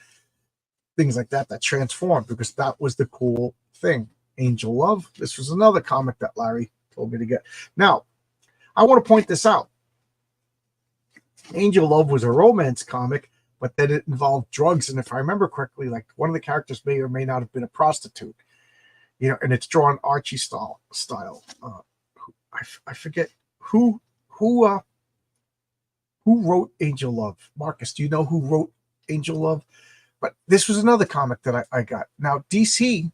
things like that transform, because that was the cool thing. Angel Love. This was another comic that Larry told me to get. Now, I want to point this out. Angel Love was a romance comic, but then it involved drugs. And if I remember correctly, like one of the characters may or may not have been a prostitute, and it's drawn Archie style. I forget who wrote Angel Love. Marcus, do you know who wrote Angel Love? But this was another comic that I got. Now, DC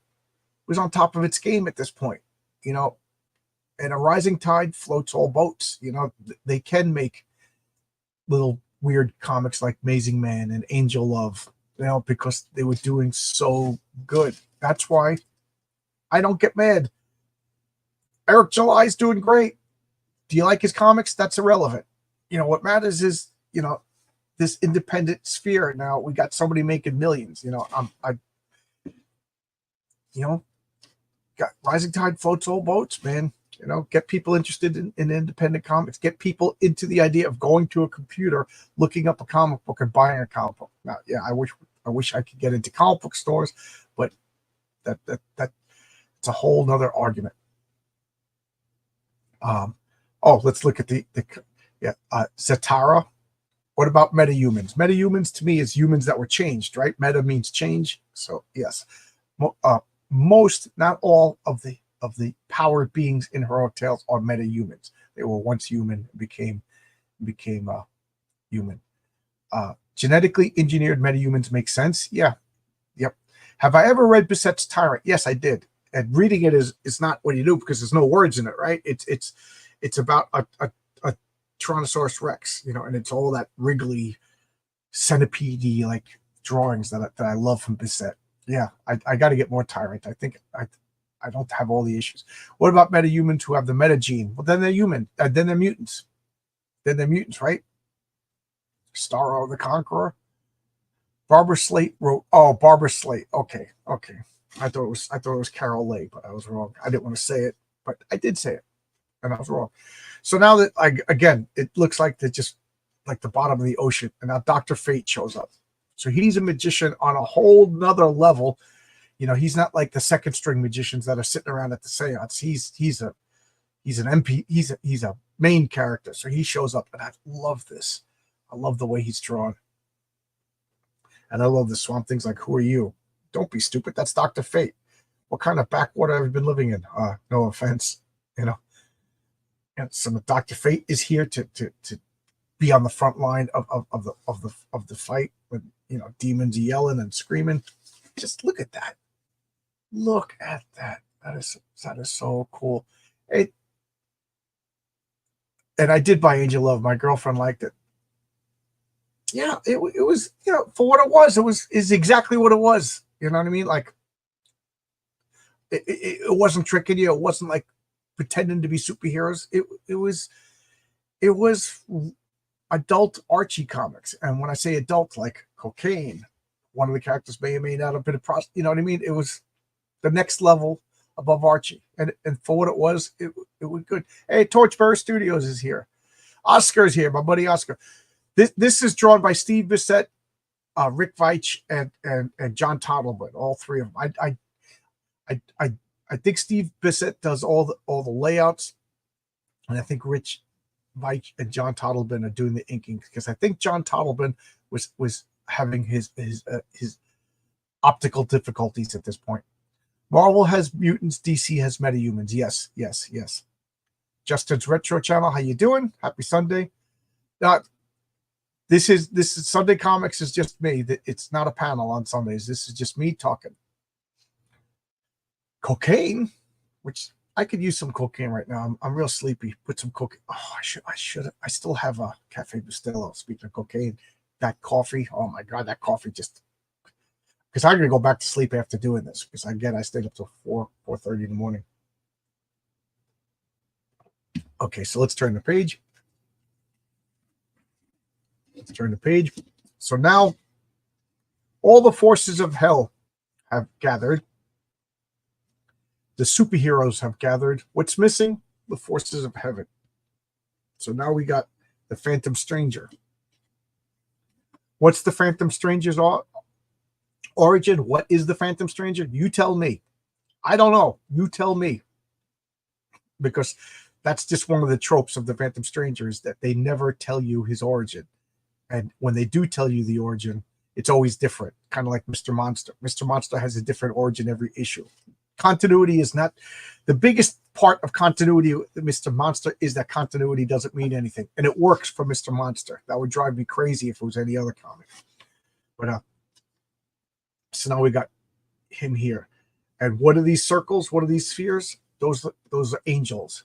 was on top of its game at this point, and a rising tide floats all boats. They can make little weird comics like Amazing Man and Angel Love, because they were doing so good. That's why I don't get mad. Eric July's doing great. Do you like his comics? That's irrelevant. What matters is, this independent sphere. Now we got somebody making millions. Got rising tide floats all boats, man. Get people interested in independent comics. Get people into the idea of going to a computer, looking up a comic book, and buying a comic book. Now, yeah, I wish I could get into comic book stores, but that's a whole nother argument. Let's look at Zatara. What about metahumans? Metahumans to me is humans that were changed, right? Meta means change. So yes, most, not all of the powered beings in Heroic Tales are metahumans. They were once human, became human. Genetically engineered metahumans make sense. Yeah. Yep. Have I ever read Bissette's Tyrant? Yes, I did. And reading it is not what you do, because there's no words in it, right? It's about a Tyrannosaurus Rex, and it's all that wriggly centipede like drawings that I love from Bissette. Yeah, I got to get more Tyrant. I think I don't have all the issues. What about metahumans who have the meta gene? Well, then they're human. Then they're mutants. Right? Starro the Conqueror. Barbara Slate wrote. Oh, Barbara Slate. Okay. I thought it was Carol Leigh, but I was wrong. I didn't want to say it, but I did say it, and I was wrong. So now that again, it looks like they're just like the bottom of the ocean, and now Dr. Fate shows up. So he's a magician on a whole nother level. He's not like the second string magicians that are sitting around at the seance. He's an MP. He's a main character. So he shows up, and I love this. I love the way he's drawn, and I love the Swamp Thing's like, "Who are you? Don't be stupid. That's Dr. Fate. What kind of backwater have you been living in? No offense, And some Dr. Fate is here to be on the front line of the fight with demons yelling and screaming. Just look at that. Look at that. That is so cool. And I did buy Angel Love. My girlfriend liked it. Yeah, it was, for what it was, is exactly what it was. You know what I mean? Like, it wasn't tricking you. It wasn't like pretending to be superheroes. It was adult Archie comics. And when I say adult, like cocaine, one of the characters may or may not have been a prostitute. You know what I mean? It was the next level above Archie. And for what it was good. Hey, Torchbearer Studios is here. Oscar's here, my buddy Oscar. This is drawn by Steve Bissette, Rick Veitch, and John Toddleman, all three of them. I I think Steve Bissett does all the layouts, and I think Rich Veitch and John Totleben are doing the inking, because I think John Totleben was having his optical difficulties at this point. Marvel has mutants, DC has metahumans. Yes. Justin's Retro Channel, how you doing? Happy Sunday. This is Sunday Comics is just me. It's not a panel on Sundays. This is just me talking. Cocaine, which I could use some cocaine right now. I'm real sleepy. Put some cocaine. Oh, I should. I still have a Cafe Bustelo. Speaking of cocaine, that coffee. Oh my God, that coffee just. Because I'm gonna go back to sleep after doing this. Because again, I stayed up till 4:30 in the morning. Okay, so let's turn the page. Let's turn the page. So now, all the forces of hell have gathered. The superheroes have gathered. What's missing? The forces of heaven. So now we got the Phantom Stranger. What's the Phantom Stranger's origin? What is the Phantom Stranger? You tell me. I don't know. You tell me. Because that's just one of the tropes of the Phantom Stranger, is that they never tell you his origin. And when they do tell you the origin, it's always different. Kind of like Mr. Monster. Mr. Monster has a different origin every issue. Continuity is not the biggest part of continuity. Mr. Monster is that continuity doesn't mean anything, and it works for Mr. Monster. That would drive me crazy if it was any other comic. But so now we got him here, and what are these circles? What are these spheres? Those are angels.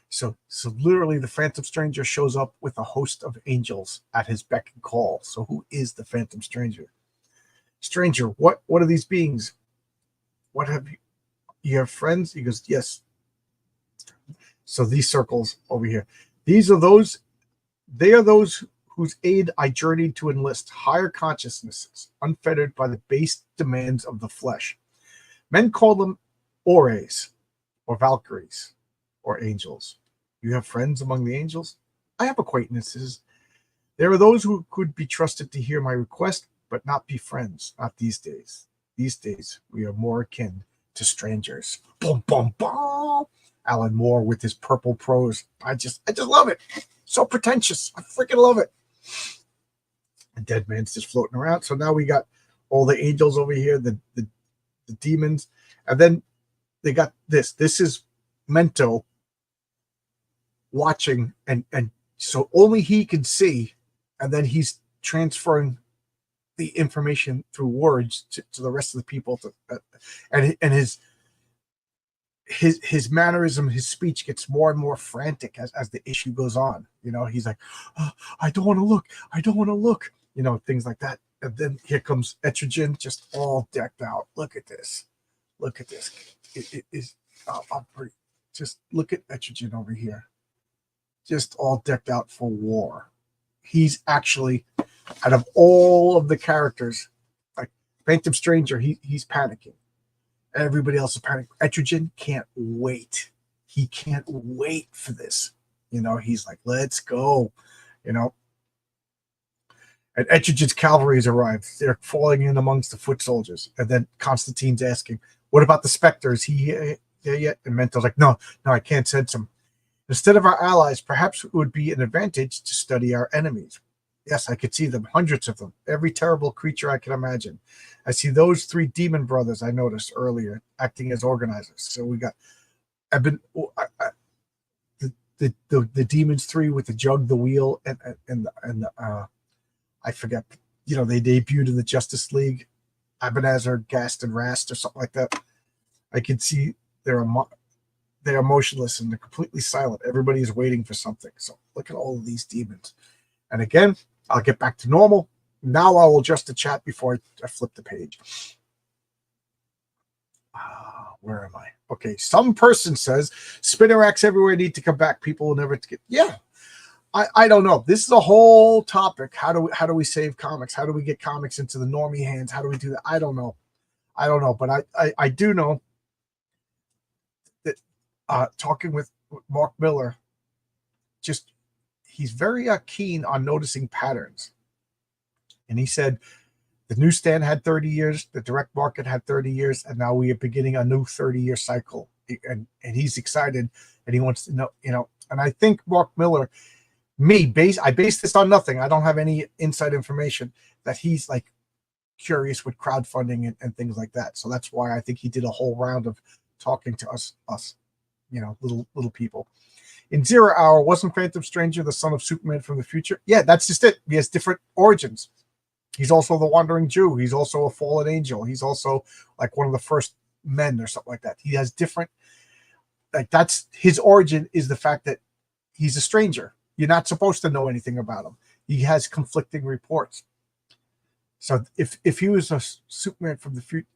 So literally, the Phantom Stranger shows up with a host of angels at his beck and call. So who is the Phantom Stranger? Stranger, what are these beings? What have you? You have friends? He goes, yes. So these circles over here, they are those whose aid I journeyed to enlist, higher consciousnesses, unfettered by the base demands of the flesh. Men call them Aures, or Valkyries, or angels. You have friends among the angels? I have acquaintances. There are those who could be trusted to hear my request, but not be friends. Not these days. These days, we are more akin to strangers. Boom, boom, boom. Alan Moore with his purple prose. I just love it. So pretentious. I freaking love it. The dead man's just floating around. So now we got all the angels over here, the demons, and then they got this. This is Mento watching, and so only he can see, and then he's transferring the information through words to the rest of the people, and his mannerism, his speech gets more and more frantic as the issue goes on. He's like, oh, I don't want to look, things like that. And then here comes Etrigan, just all decked out. Look at this. It is pretty. Just look at Etrigan over here, just all decked out for war. He's actually, out of all of the characters, like Phantom Stranger, he's panicking. Everybody else is panicking. Etrigan can't wait. He can't wait for this. He's like, let's go. And Etrigan's cavalry has arrived. They're falling in amongst the foot soldiers. And then Constantine's asking, what about the Spectre? Is he there yet? And Mento's like, no, I can't sense him. Instead of our allies, perhaps it would be an advantage to study our enemies. Yes, I could see them, hundreds of them, every terrible creature I can imagine. I see those 3 demon brothers I noticed earlier acting as organizers. So we got the demons 3 with the jug, the wheel, and I forget. They debuted in the Justice League, Ebenezer, Gast, and Rast, or something like that. I can see they are motionless and they're completely silent. Everybody is waiting for something. So look at all of these demons. And again, I'll get back to normal. Now I will adjust the chat before I flip the page. Where am I? Okay, some person says spinner racks everywhere need to come back. People will never get. Yeah, I don't know. This is a whole topic. How do we save comics? How do we get comics into the normie hands? How do we do that? I don't know. But I do know that talking with Mark Miller, he's very keen on noticing patterns. And he said the newsstand had 30 years, the direct market had 30 years, and now we are beginning a new 30-year cycle and he's excited, and he wants to know, And I think Mark Miller, I base this on nothing. I don't have any inside information that he's like curious with crowdfunding and things like that. So that's why I think he did a whole round of talking to us, little people. In 0 Hour, wasn't Phantom Stranger the son of Superman from the future? Yeah, that's just it. He has different origins. He's also the Wandering Jew. He's also a fallen angel. He's also like one of the first men or something like that. He has different, like that's his origin is the fact that he's a stranger. You're not supposed to know anything about him. He has conflicting reports. So if he was a Superman from the future,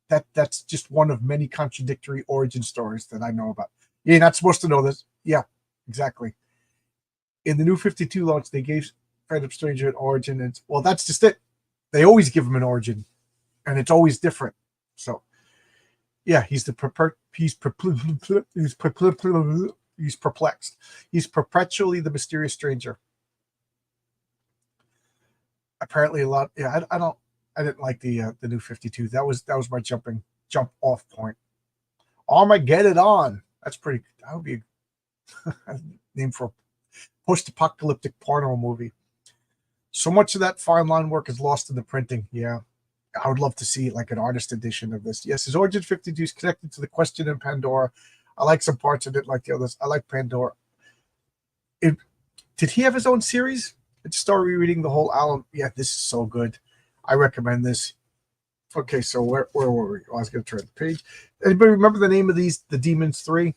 that's just one of many contradictory origin stories that I know about. You're not supposed to know this. Yeah, exactly. In the New 52 launch, they gave Phantom Stranger an origin, and well, that's just it. They always give him an origin, and it's always different. So, yeah, he's perplexed. He's perpetually the mysterious stranger. Apparently, a lot. Yeah, I didn't like the New 52. That was my jump off point. Armageddon. That's pretty. That would be a name for a post-apocalyptic porno movie. So much of that fine line work is lost in the printing. Yeah, I would love to see like an artist edition of this. Yes, his Origin 52 is connected to the Question in Pandora. I like some parts of it, like the others. I like Pandora. Did he have his own series? I just started rereading the whole Alan. Yeah, this is so good. I recommend this. Okay, so where were we? Oh, I was going to turn the page. Anybody remember the name of these? The Demons 3?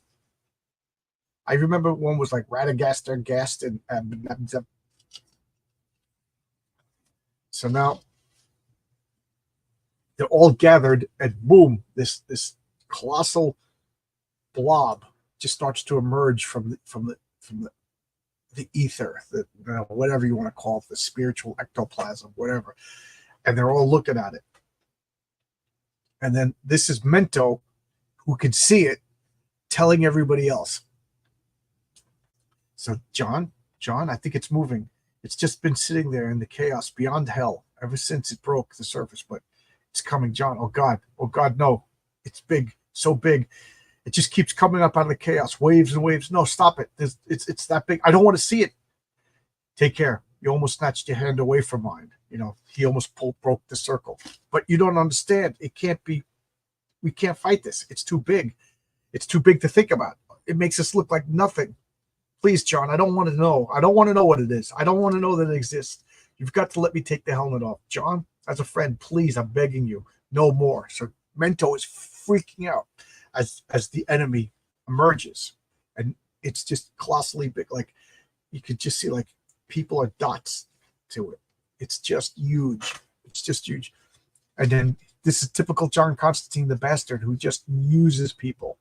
I remember one was like Radagast, Gast, and so now they're all gathered, and boom, this colossal blob just starts to emerge from the ether, whatever you want to call it, the spiritual ectoplasm, whatever. And they're all looking at it. And then this is Mento, who can see it, telling everybody else. So John, I think it's moving. It's just been sitting there in the chaos beyond hell ever since it broke the surface, but it's coming, John. Oh God, no. It's big, so big. It just keeps coming up out of the chaos, waves and waves. No, stop it. It's that big. I don't want to see it. Take care. You almost snatched your hand away from mine. He almost broke the circle. But you don't understand. It can't be. We can't fight this. It's too big. It's too big to think about. It makes us look like nothing. Please, John, I don't want to know. I don't want to know what it is. I don't want to know that it exists. You've got to let me take the helmet off. John, as a friend, please, I'm begging you, no more. So Mento is freaking out as the enemy emerges. And it's just colossally big. Like, you could just see, like, people are dots to it. It's just huge. It's just huge. And then this is typical John Constantine, the bastard, who just uses people.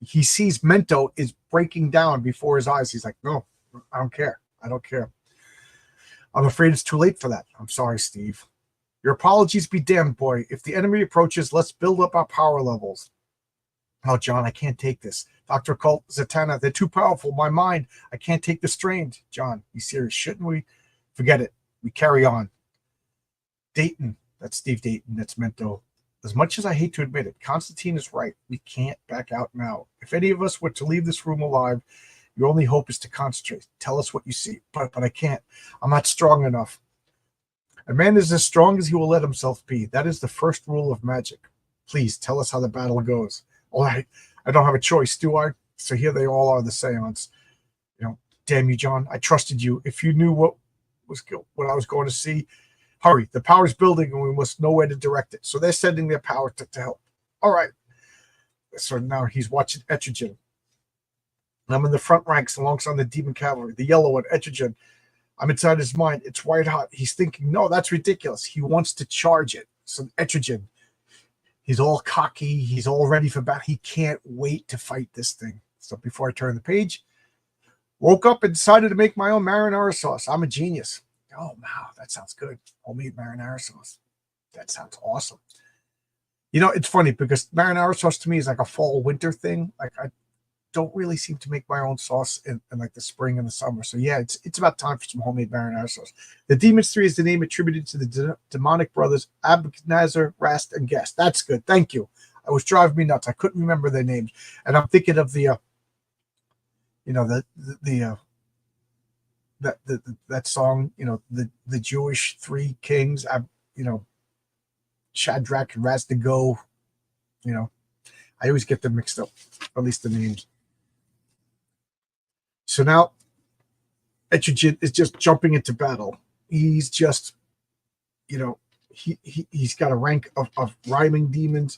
He sees Mento is breaking down before his eyes. He's like, no, I don't care. I don't care. I'm afraid it's too late for that. I'm sorry, Steve. Your apologies be damned, boy. If the enemy approaches, let's build up our power levels. Oh, John, I can't take this. Dr. Occult, Zatanna, they're too powerful. My mind, I can't take the strain. John, you serious? Shouldn't we? Forget it. We carry on. Dayton, that's Steve Dayton. That's Mento. As much as I hate to admit it, Constantine is right. We can't back out now. If any of us were to leave this room alive, your only hope is to concentrate. Tell us what you see. But I can't. I'm not strong enough. A man is as strong as he will let himself be. That is the first rule of magic. Please tell us how the battle goes. All right. I don't have a choice, do I? So here they all are, the seance. Damn you, John. I trusted you. If you knew what I was going to see, hurry. The power's building and we must know where to direct it. So they're sending their power to help. All right. So now he's watching Etrigan. I'm in the front ranks alongside the demon cavalry, the yellow one, Etrigan. I'm inside his mind. It's white hot. He's thinking, no, that's ridiculous. He wants to charge it. So Etrigan, he's all cocky. He's all ready for battle. He can't wait to fight this thing. So before I turn the page, woke up and decided to make my own marinara sauce. I'm a genius. Oh, wow, that sounds good. Homemade marinara sauce. That sounds awesome. It's funny because marinara sauce to me is like a fall winter thing. Like, I don't really seem to make my own sauce in like the spring and the summer. So yeah, it's about time for some homemade marinara sauce. The Demons 3 is the name attributed to the demonic brothers Abnazar, Rast, and Guest. That's good. Thank you. That was driving me nuts. I couldn't remember their names, and I'm thinking of the, that song, the Jewish three kings, Shadrach and Razdago. I always get them mixed up, at least the names. So now Etrigan is just jumping into battle. He's just, he's got a rank of rhyming demons.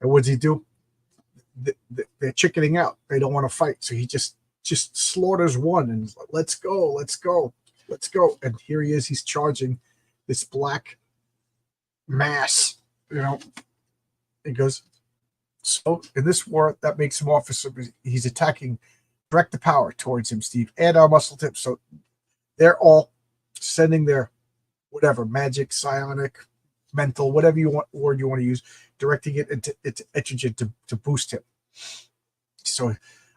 And what does he do? They're chickening out. They don't want to fight. So he just slaughters one and like, let's go. And here he is. He's charging this black mass, He goes, so in this war, that makes him officer. He's attacking, direct the power towards him, Steve, and our muscle tips. So they're all sending their whatever, magic, psionic, mental, whatever word you want to use, directing it into Etrigan to boost him. So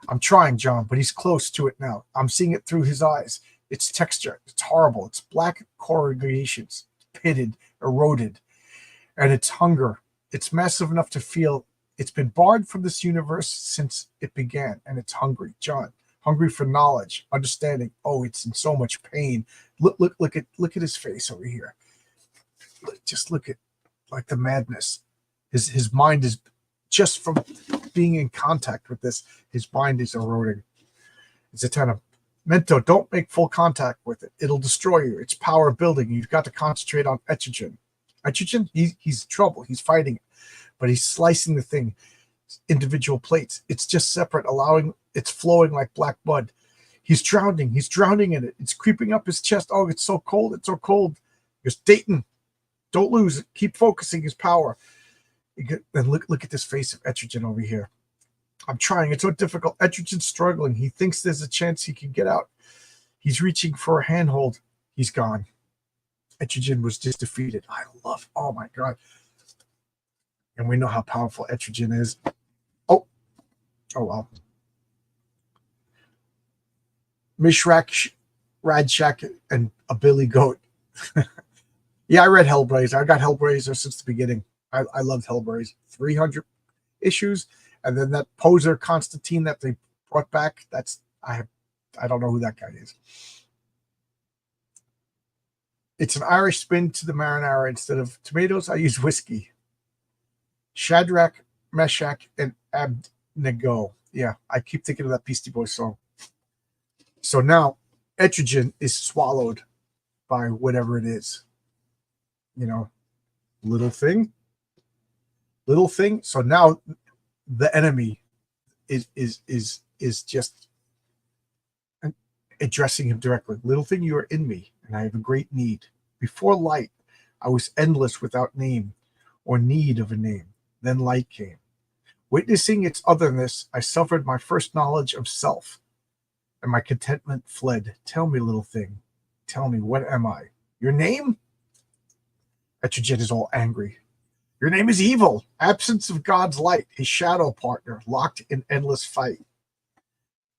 I'm trying, John, but he's close to it now. I'm seeing it through his eyes. It's texture. It's horrible. It's black corrugations, pitted, eroded, and it's hunger. It's massive enough to feel it's been barred from this universe since it began, and it's hungry, John. Hungry for knowledge, understanding. Oh, it's in so much pain. Look at his face over here. Just look at like the madness. His mind is just from being in contact with this. His mind is eroding. It's a ton of Mento. Don't make full contact with it. It'll destroy you. It's power building. You've got to concentrate on Etrigan. Etrigan, he's in trouble. He's fighting it, but he's slicing the thing, individual plates. It's just separate, allowing it's flowing like black mud. He's drowning in it. It's creeping up his chest. Oh, it's so cold. It's so cold. He goes, Dayton, don't lose it. Keep focusing his power. And look at this face of Etrigan over here. I'm trying. It's so difficult. Etrigan's struggling. He thinks there's a chance he can get out. He's reaching for a handhold. He's gone. Etrigan was just defeated. Oh my God. And we know how powerful Etrigan is. Oh well. Mishrak, Radshak, and a Billy Goat. Yeah, I read Hellblazer. I got Hellblazer since the beginning. I loved Hellblazer. 300 issues, and then that poser Constantine that they brought back. I don't know who that guy is. It's an Irish spin to the marinara. Instead of tomatoes, I use whiskey. Shadrach, Meshach, and Abednego. Yeah, I keep thinking of that Beastie Boys song. So now Etrigan is swallowed by whatever it is. Little thing. So now the enemy is just addressing him directly. Little thing, you are in me, and I have a great need. Before light, I was endless without name or need of a name. Then light came. Witnessing its otherness, I suffered my first knowledge of self, and my contentment fled. Tell me, little thing. Tell me, what am I? Your name? Etrigan is all angry. Your name is evil. Absence of God's light. His shadow partner, locked in endless fight.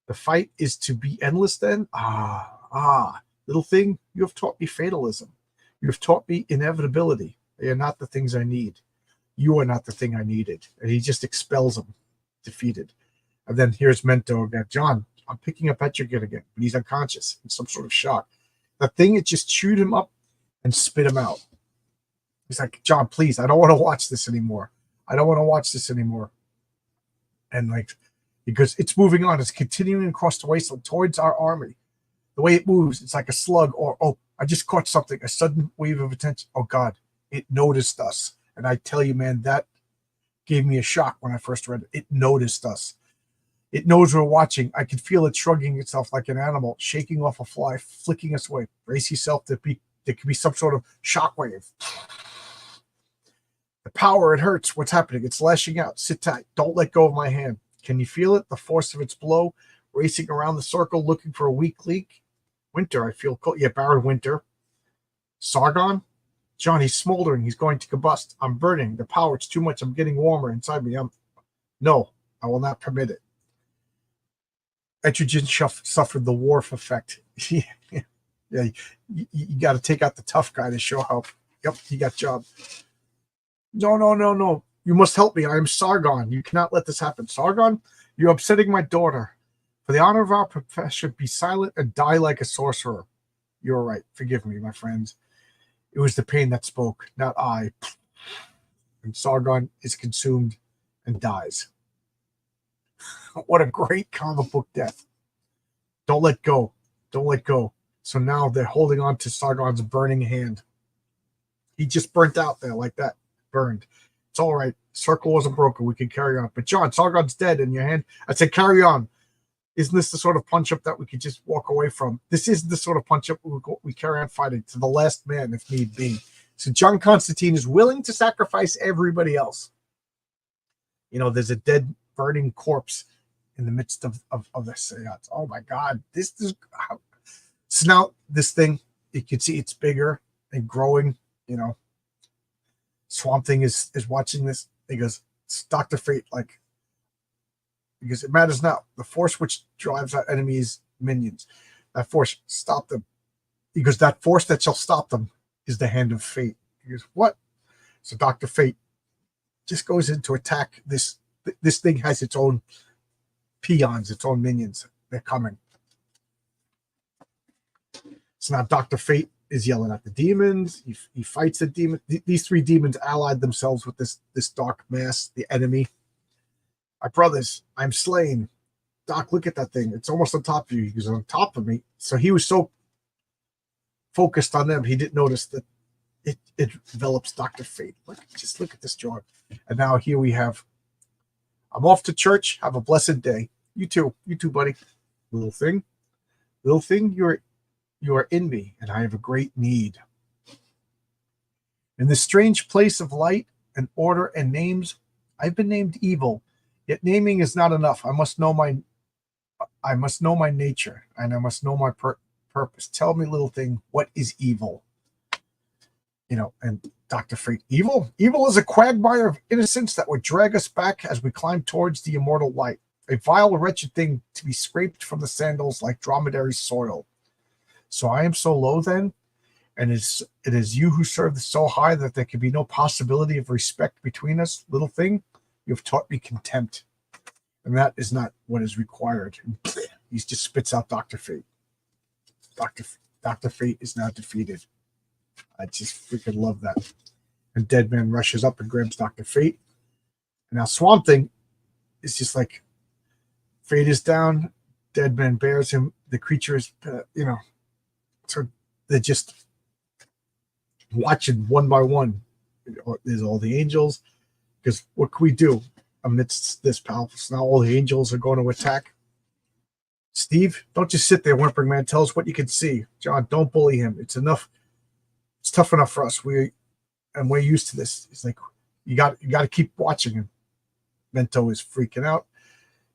The fight is to be endless then? Little thing, you have taught me fatalism. You have taught me inevitability. They are not the things I need. You are not the thing I needed. And he just expels him, defeated. And then here's Mento again. John, I'm picking up Etrigan again, but he's unconscious in some sort of shock. The thing, it just chewed him up and spit him out. He's like, John, please, I don't want to watch this anymore. And because it's moving on. It's continuing across the wasteland towards our army. The way it moves, it's like a slug or, I just caught something, a sudden wave of attention. Oh, God, it noticed us. And I tell you, man, that gave me a shock when I first read it. It noticed us. It knows we're watching. I could feel it shrugging itself like an animal, shaking off a fly, flicking us away. Brace yourself. There could be some sort of shockwave. The power, it hurts. What's happening? It's lashing out. Sit tight. Don't let go of my hand. Can you feel it? The force of its blow, racing around the circle, looking for a weak link. Winter, I feel cold. Yeah, Baron Winter. Sargon? John, he's smoldering. He's going to combust. I'm burning. The power, it's too much. I'm getting warmer inside me. No, I will not permit it. Etrigan suffered the Worf effect. Yeah, you got to take out the tough guy to show how. Yep, he got job. No. You must help me. I am Sargon. You cannot let this happen. Sargon, you're upsetting my daughter. For the honor of our profession, be silent and die like a sorcerer. You're right. Forgive me, my friends. It was the pain that spoke, not I. And Sargon is consumed and dies. What a great comic book death. Don't let go. Don't let go. So now they're holding on to Sargon's burning hand. He just burnt out there like that. Burned. It's all right. Circle wasn't broken. We can carry on. But John, Sargon's dead in your hand. I said, carry on. Isn't this the sort of punch-up that we could just walk away from? This is the sort of punch-up we carry on fighting to the last man if need be. So John Constantine is willing to sacrifice everybody else. You know, there's a dead, burning corpse in the midst of the seance. Oh, my God. This is... So now this thing, you can see it's bigger and growing, you know. Swamp Thing is watching this. He goes, it's Dr. Fate, like... Because it matters now. The force which drives our enemies' minions. That force, stop them. Because that force that shall stop them is the hand of fate. He goes, what? So Dr. Fate just goes in to attack this. This thing has its own peons, its own minions. They're coming. So now Dr. Fate is yelling at the demons. He fights the demon. These three demons allied themselves with this dark mass, the enemy. My brothers, I'm slain. Doc, look at that thing. It's almost on top of you. He was on top of me. So he was so focused on them, he didn't notice that it develops Dr. Fate. Just look at this, John. And now here we have, I'm off to church. Have a blessed day. You too, buddy. Little thing, you are in me, and I have a great need. In this strange place of light and order and names, I've been named evil. Yet naming is not enough. I must know my nature, and I must know my purpose. Tell me, little thing, what is evil? You know, and Dr. Fate, evil? Evil is a quagmire of innocence that would drag us back as we climb towards the immortal light. A vile, wretched thing to be scraped from the sandals like dromedary soil. So I am so low then, and it is you who serve so high that there can be no possibility of respect between us, little thing. You have taught me contempt, and that is not what is required. He just spits out Dr. Fate. Dr. Fate is now defeated. I just freaking love that. And Deadman rushes up and grabs Dr. Fate. And now Swamp Thing is just like, Fate is down. Deadman bears him. The creature is, so they're just watching one by one. There's all the angels. Because what can we do amidst this, pal? So now all the angels are going to attack. Steve, don't just sit there whimpering, man. Tell us what you can see. John, don't bully him. It's enough. It's tough enough for us. We're used to this. It's like you got to keep watching him. Mento is freaking out.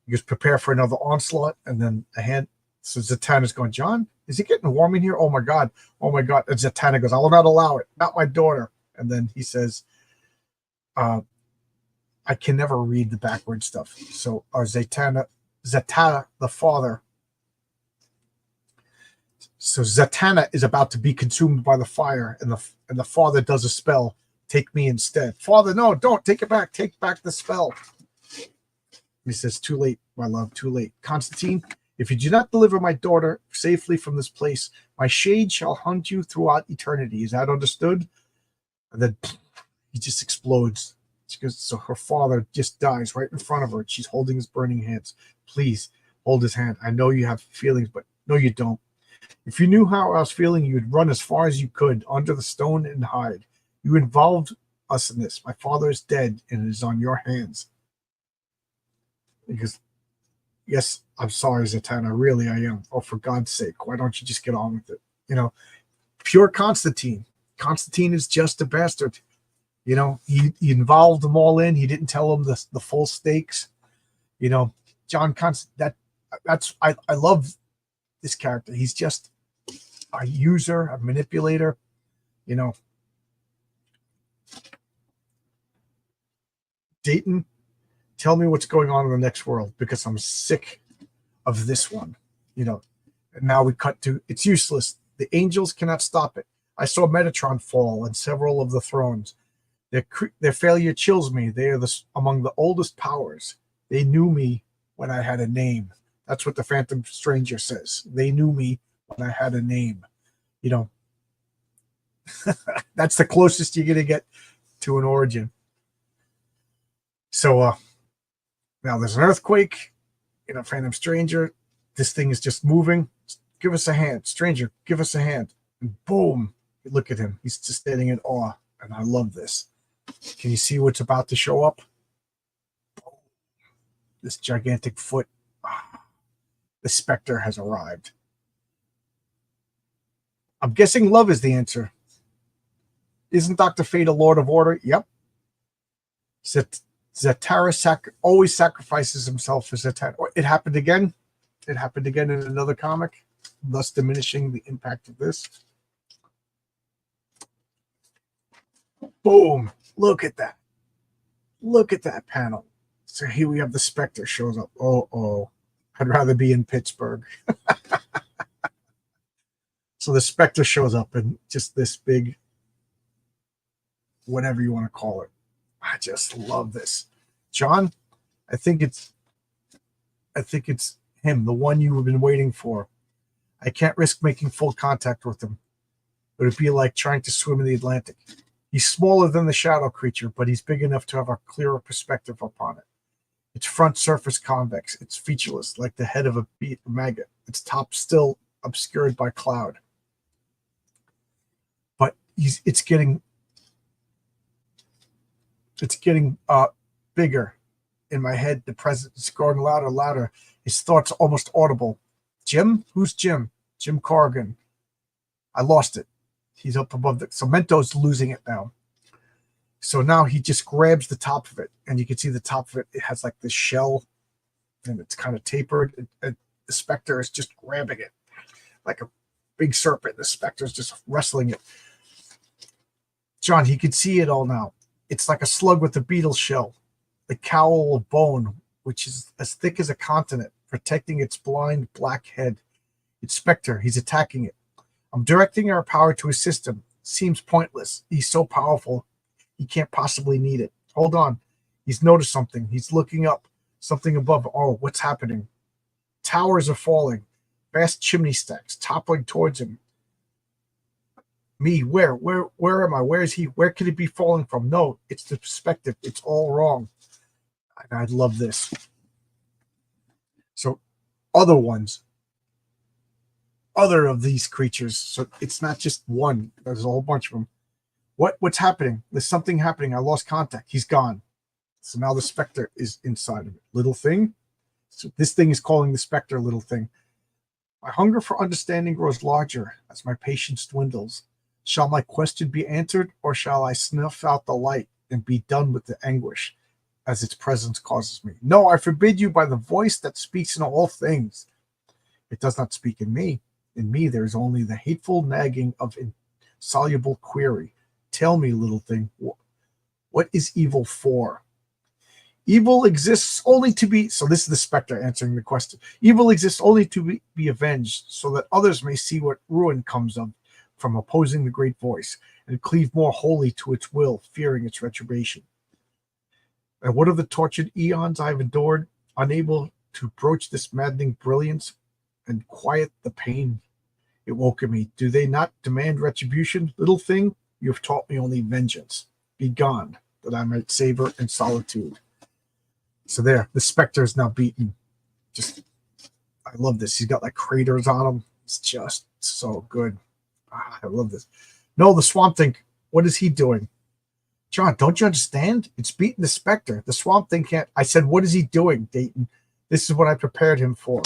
He goes, prepare for another onslaught, and then a hand. So Zatanna's going, John, is it getting warm in here? Oh my God. And Zatanna goes, I will not allow it. Not my daughter. And then he says, I can never read the backward stuff. So Zatanna, the father. So Zatanna is about to be consumed by the fire, and the father does a spell. Take me instead. Father, no, don't take it back. Take back the spell. He says, too late, my love, too late. Constantine, if you do not deliver my daughter safely from this place, my shade shall hunt you throughout eternity. Is that understood? And then he just explodes. So her father just dies right in front of her. She's holding his burning hands. Please hold his hand. I know you have feelings, but no, you don't. If you knew how I was feeling, you would run as far as you could under the stone and hide. You involved us in this. My father is dead, and it is on your hands. Because, yes, I'm sorry, Zatanna. Really, I am. Oh, for God's sake, why don't you just get on with it? You know, pure Constantine. Constantine is just a bastard. You know, he involved them all in. He didn't tell them the full stakes. You know, John Constantine, I love this character. He's just a user, a manipulator, you know. Dayton, tell me what's going on in the next world, because I'm sick of this one. You know, and now we cut to, it's useless. The angels cannot stop it. I saw Metatron fall and several of the thrones. Their failure chills me. They are among the oldest powers. They knew me when I had a name. That's what the Phantom Stranger says. They knew me when I had a name. You know, that's the closest you're going to get to an origin. So now there's an earthquake. You know, Phantom Stranger. This thing is just moving. Give us a hand. Stranger, give us a hand. And boom. Look at him. He's just standing in awe. And I love this. Can you see what's about to show up? This gigantic foot. The specter has arrived. I'm guessing love is the answer. Isn't Dr. Fate a Lord of Order? Yep. Zatara always sacrifices himself for Zatara. It happened again. It happened again in another comic, thus diminishing the impact of this. Boom. Look at that. Look at that panel. So here we have the Spectre shows up. Oh. I'd rather be in Pittsburgh. So the Spectre shows up in just this big, whatever you want to call it. I just love this. John, I think it's him, the one you have been waiting for. I can't risk making full contact with him. It would be like trying to swim in the Atlantic. He's smaller than the shadow creature, but he's big enough to have a clearer perspective upon it. Its front surface convex. It's featureless, like the head of a maggot. Its top still obscured by cloud. But it's getting bigger in my head. The presence is growing louder. His thoughts almost audible. Jim? Who's Jim? Jim Corrigan. I lost it. He's up above the Cemento's losing it now. So now he just grabs the top of it, and you can see the top of it. It has like this shell, and it's kind of tapered. The Spectre is just grabbing it like a big serpent. The Spectre is just wrestling it. John, he can see it all now. It's like a slug with a beetle shell, the cowl of bone, which is as thick as a continent, protecting its blind black head. It's Spectre. He's attacking it. I'm directing our power to assist him. Seems pointless. He's so powerful. He can't possibly need it. Hold on. He's noticed something. He's looking up. Something above. Oh, what's happening? Towers are falling. Vast chimney stacks toppling towards him. Me, where am I? Where is he? Where could it be falling from? No, it's the perspective. It's all wrong. And I love this. So other of these creatures. So it's not just one. There's a whole bunch of them. What's happening? There's something happening. I lost contact. He's gone. So now the Spectre is inside of it. Little thing. So this thing is calling the Spectre little thing. My hunger for understanding grows larger as my patience dwindles. Shall my question be answered, or shall I snuff out the light and be done with the anguish as its presence causes me? No, I forbid you by the voice that speaks in all things. It does not speak in me. In me there is only the hateful nagging of insoluble query. Tell me, little thing, what is evil for? Evil exists only to be... So this is the Spectre answering the question. Evil exists only to be avenged, so that others may see what ruin comes of from opposing the great voice, and cleave more wholly to its will, fearing its retribution. And what of the tortured eons I have endured, unable to broach this maddening brilliance and quiet the pain it woke in me? Do they not demand retribution? Little thing, you have taught me only vengeance. Be gone, that I might savor in solitude. So there, the Spectre is now beaten. I love this. He's got like craters on him. It's just so good. I love this. No, the Swamp Thing, what is he doing? John, don't you understand? It's beating the Spectre. The Swamp Thing can't. I said, what is he doing, Dayton? This is what I prepared him for.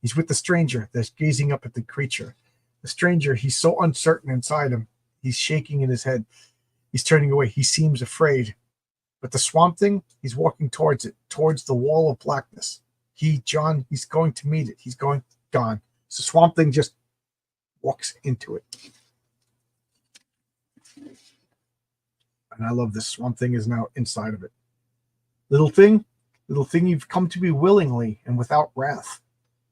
He's with the stranger that's gazing up at the creature. The stranger, he's so uncertain inside him. He's shaking in his head. He's turning away. He seems afraid. But the Swamp Thing, he's walking towards it, towards the wall of blackness. John, he's going to meet it. He's going gone. So Swamp Thing just walks into it. And I love this. Swamp Thing is now inside of it. Little thing, you've come to me willingly and without wrath.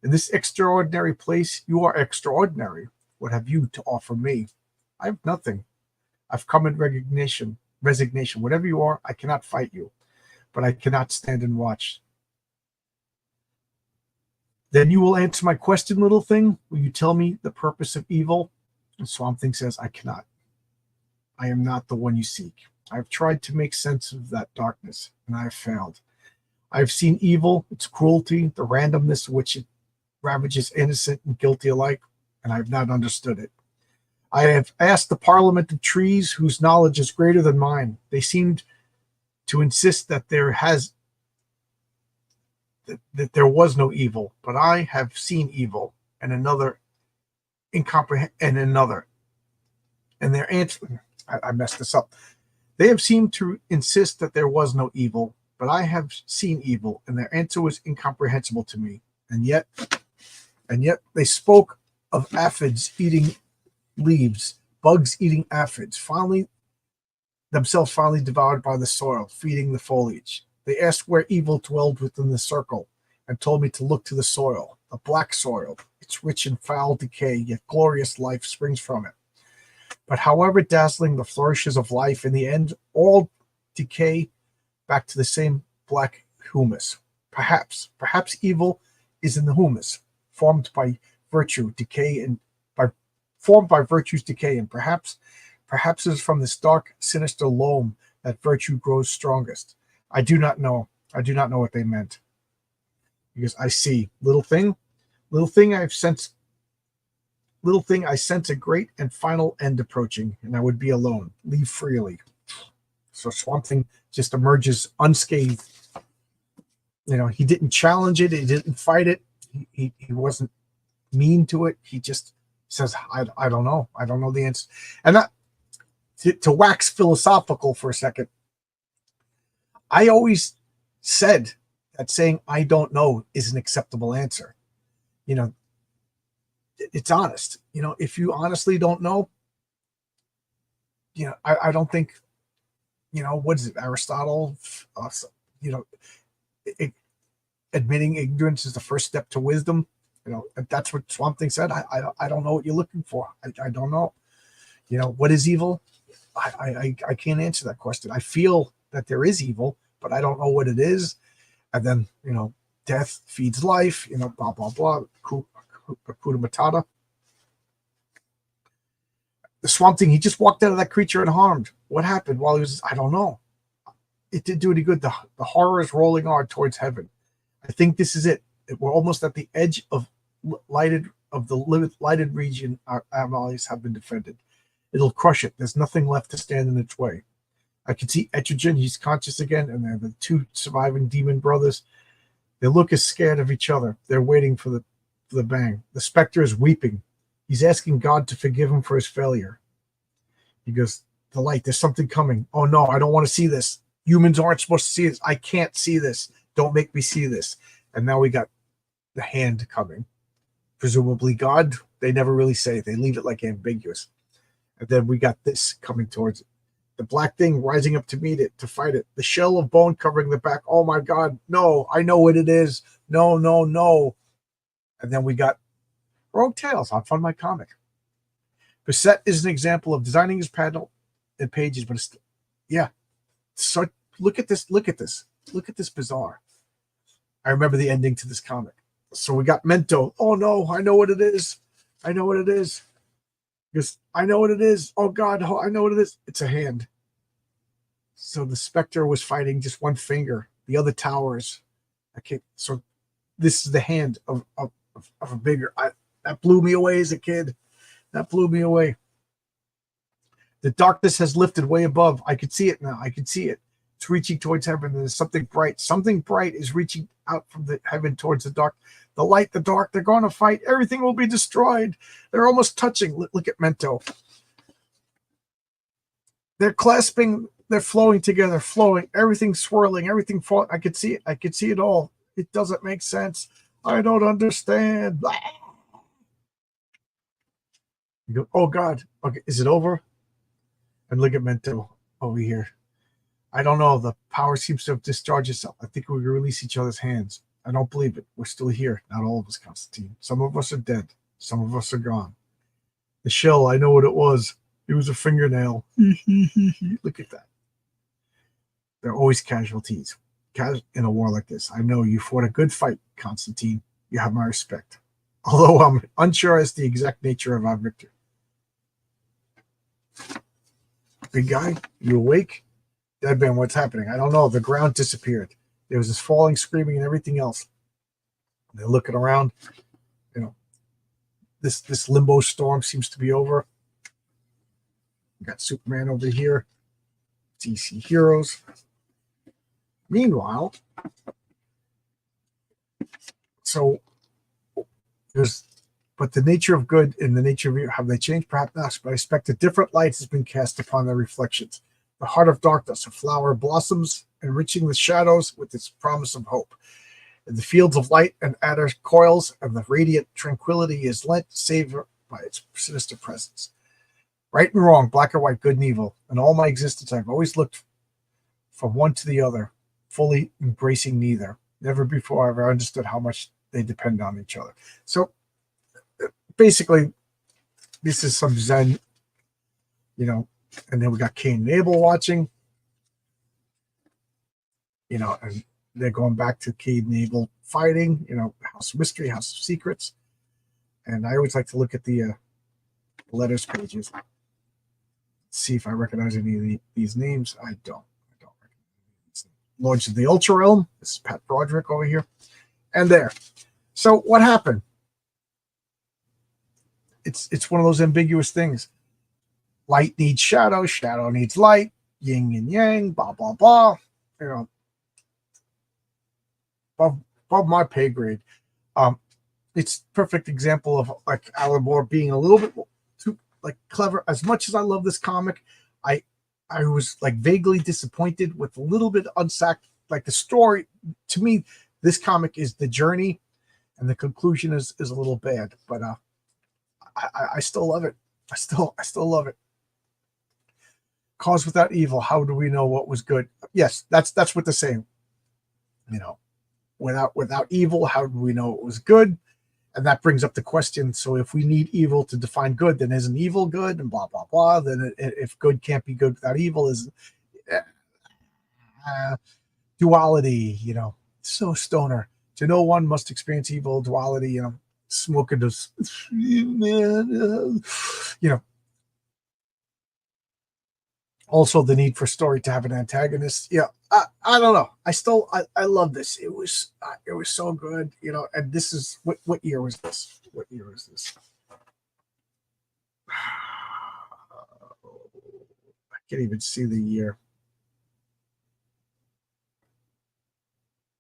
In this extraordinary place, you are extraordinary. What have you to offer me? I have nothing. I've come in resignation. Whatever you are, I cannot fight you, but I cannot stand and watch. Then you will answer my question, little thing. Will you tell me the purpose of evil? And Swamp Thing says, I cannot. I am not the one you seek. I have tried to make sense of that darkness, and I have failed. I have seen evil, its cruelty, the randomness which it ravages innocent and guilty alike, and I have not understood it. I have asked the Parliament of Trees, whose knowledge is greater than mine. They seemed to insist that there was no evil, but I have seen evil and another and their answer. I messed this up. They have seemed to insist that there was no evil, but I have seen evil, and their answer was incomprehensible to me. And yet they spoke of aphids eating leaves, bugs eating aphids, themselves finally devoured by the soil, feeding the foliage. They asked where evil dwelled within the circle, and told me to look to the soil, the black soil. It's rich in foul decay, yet glorious life springs from it. But however dazzling the flourishes of life, in the end, all decay back to the same black humus. Perhaps evil is in the humus, formed by virtue's decay, and perhaps it is from this dark, sinister loam that virtue grows strongest. I do not know. I do not know what they meant. Because I see, little thing, I sense a great and final end approaching, and I would be alone. Leave freely. So Swamp Thing just emerges unscathed. He didn't challenge it. He didn't fight it. He wasn't mean to it. He just says, I don't know. I don't know the answer. And that, to wax philosophical for a second, I always said that saying I don't know is an acceptable answer. It's honest. If you honestly don't know, I don't think, what is it, Aristotle? Admitting ignorance is the first step to wisdom. That's what Swamp Thing said. I don't know what you're looking for. I don't know. What is evil? I can't answer that question. I feel that there is evil, but I don't know what it is. And then, death feeds life, blah, blah, blah. Hakuna Matata. The Swamp Thing, he just walked out of that creature unharmed. What happened while he was, I don't know. It didn't do any good. The horror is rolling on towards heaven. I think this is it. We're almost at the edge of the lighted region. Our allies have been defended. It'll crush it. There's nothing left to stand in its way. I can see Etrigan. He's conscious again, and they're the two surviving demon brothers. They look as scared of each other. They're waiting for the bang. The Spectre is weeping. He's asking God to forgive him for his failure. He goes, the light, there's something coming. Oh no, I don't want to see this. Humans aren't supposed to see this. I can't see this. Don't make me see this. And now we got the hand coming. Presumably God. They never really say. They leave it like ambiguous. And then we got this coming towards it. The black thing rising up to meet it, to fight it. The shell of bone covering the back. Oh my God. No, I know what it is. No, no, no. And then we got Rogue Tales on Fun My Comic. Bissett is an example of designing his panel and pages, but it's, yeah. So look at this. Look at this. Look at this bizarre. I remember the ending to this comic. So we got Mento. Oh no, I know what it is. I know what it is. Because I know what it is. Oh God, I know what it is. It's a hand. So the Spectre was fighting just one finger. The other towers. Okay, so this is the hand of a bigger. That blew me away as a kid. That blew me away. The darkness has lifted way above. I could see it now. I could see it. It's reaching towards heaven. There's something bright. Something bright is reaching out from the heaven towards the dark. The light, the dark, they're going to fight. Everything will be destroyed. They're almost touching. Look at Mento. They're clasping. They're flowing together, flowing. Everything swirling. Everything falling. I could see it. I could see it all. It doesn't make sense. I don't understand. Blah. You go, oh God. Okay, is it over? And look at Mento over here. I don't know. The power seems to have discharged itself. I think we can release each other's hands. I don't believe it. We're still here. Not all of us, Constantine. Some of us are dead. Some of us are gone. The shell, I know what it was. It was a fingernail. Look at that. They're always casualties in a war like this. I know you fought a good fight, Constantine. You have my respect. Although I'm unsure as to the exact nature of our victory. Big guy, you awake? Deadman, what's happening? I don't know. The ground disappeared. There was this falling, screaming, and everything else. They're looking around. You know, this limbo storm seems to be over. We got Superman over here. DC Heroes. Meanwhile, but the nature of good and the nature of evil, have they changed? Perhaps not, but I expect a different light has been cast upon their reflections. The heart of darkness, a flower blossoms, enriching the shadows with its promise of hope. In the fields of light and adder coils, and the radiant tranquility is lent, save by its sinister presence. Right and wrong, black and white, good and evil. In all my existence, I've always looked from one to the other, fully embracing neither. Never before have I understood how much they depend on each other. So basically, this is some Zen, and then we got Cain and Abel watching, and they're going back to Cain and Abel fighting, House of Mystery, House of Secrets. And I always like to look at the letters pages, see if I recognize any of these names. I don't recognize. Lords of the Ultra Realm. This is Pat Broderick over here. And there. So what happened? It's one of those ambiguous things. Light needs shadow, shadow needs light, yin and yang, blah, blah, blah. Above my pay grade. It's perfect example of like Alan Moore being a little bit too clever. As much as I love this comic, I was vaguely disappointed with a little bit unsacked. The story, to me, this comic is the journey, and the conclusion is a little bad. But I still love it. I still love it. Cause without evil, how do we know what was good? Yes, that's what they're saying. Without evil, how do we know it was good? And that brings up the question. So if we need evil to define good, then isn't evil good? And blah, blah, blah. Then if good can't be good without evil, is duality, so stoner. To know one must experience evil, duality, smoking those, Also the need for story to have an antagonist. Yeah, I don't know. I love this. It was so good, and this is what year was this? What year was this? I can't even see the year.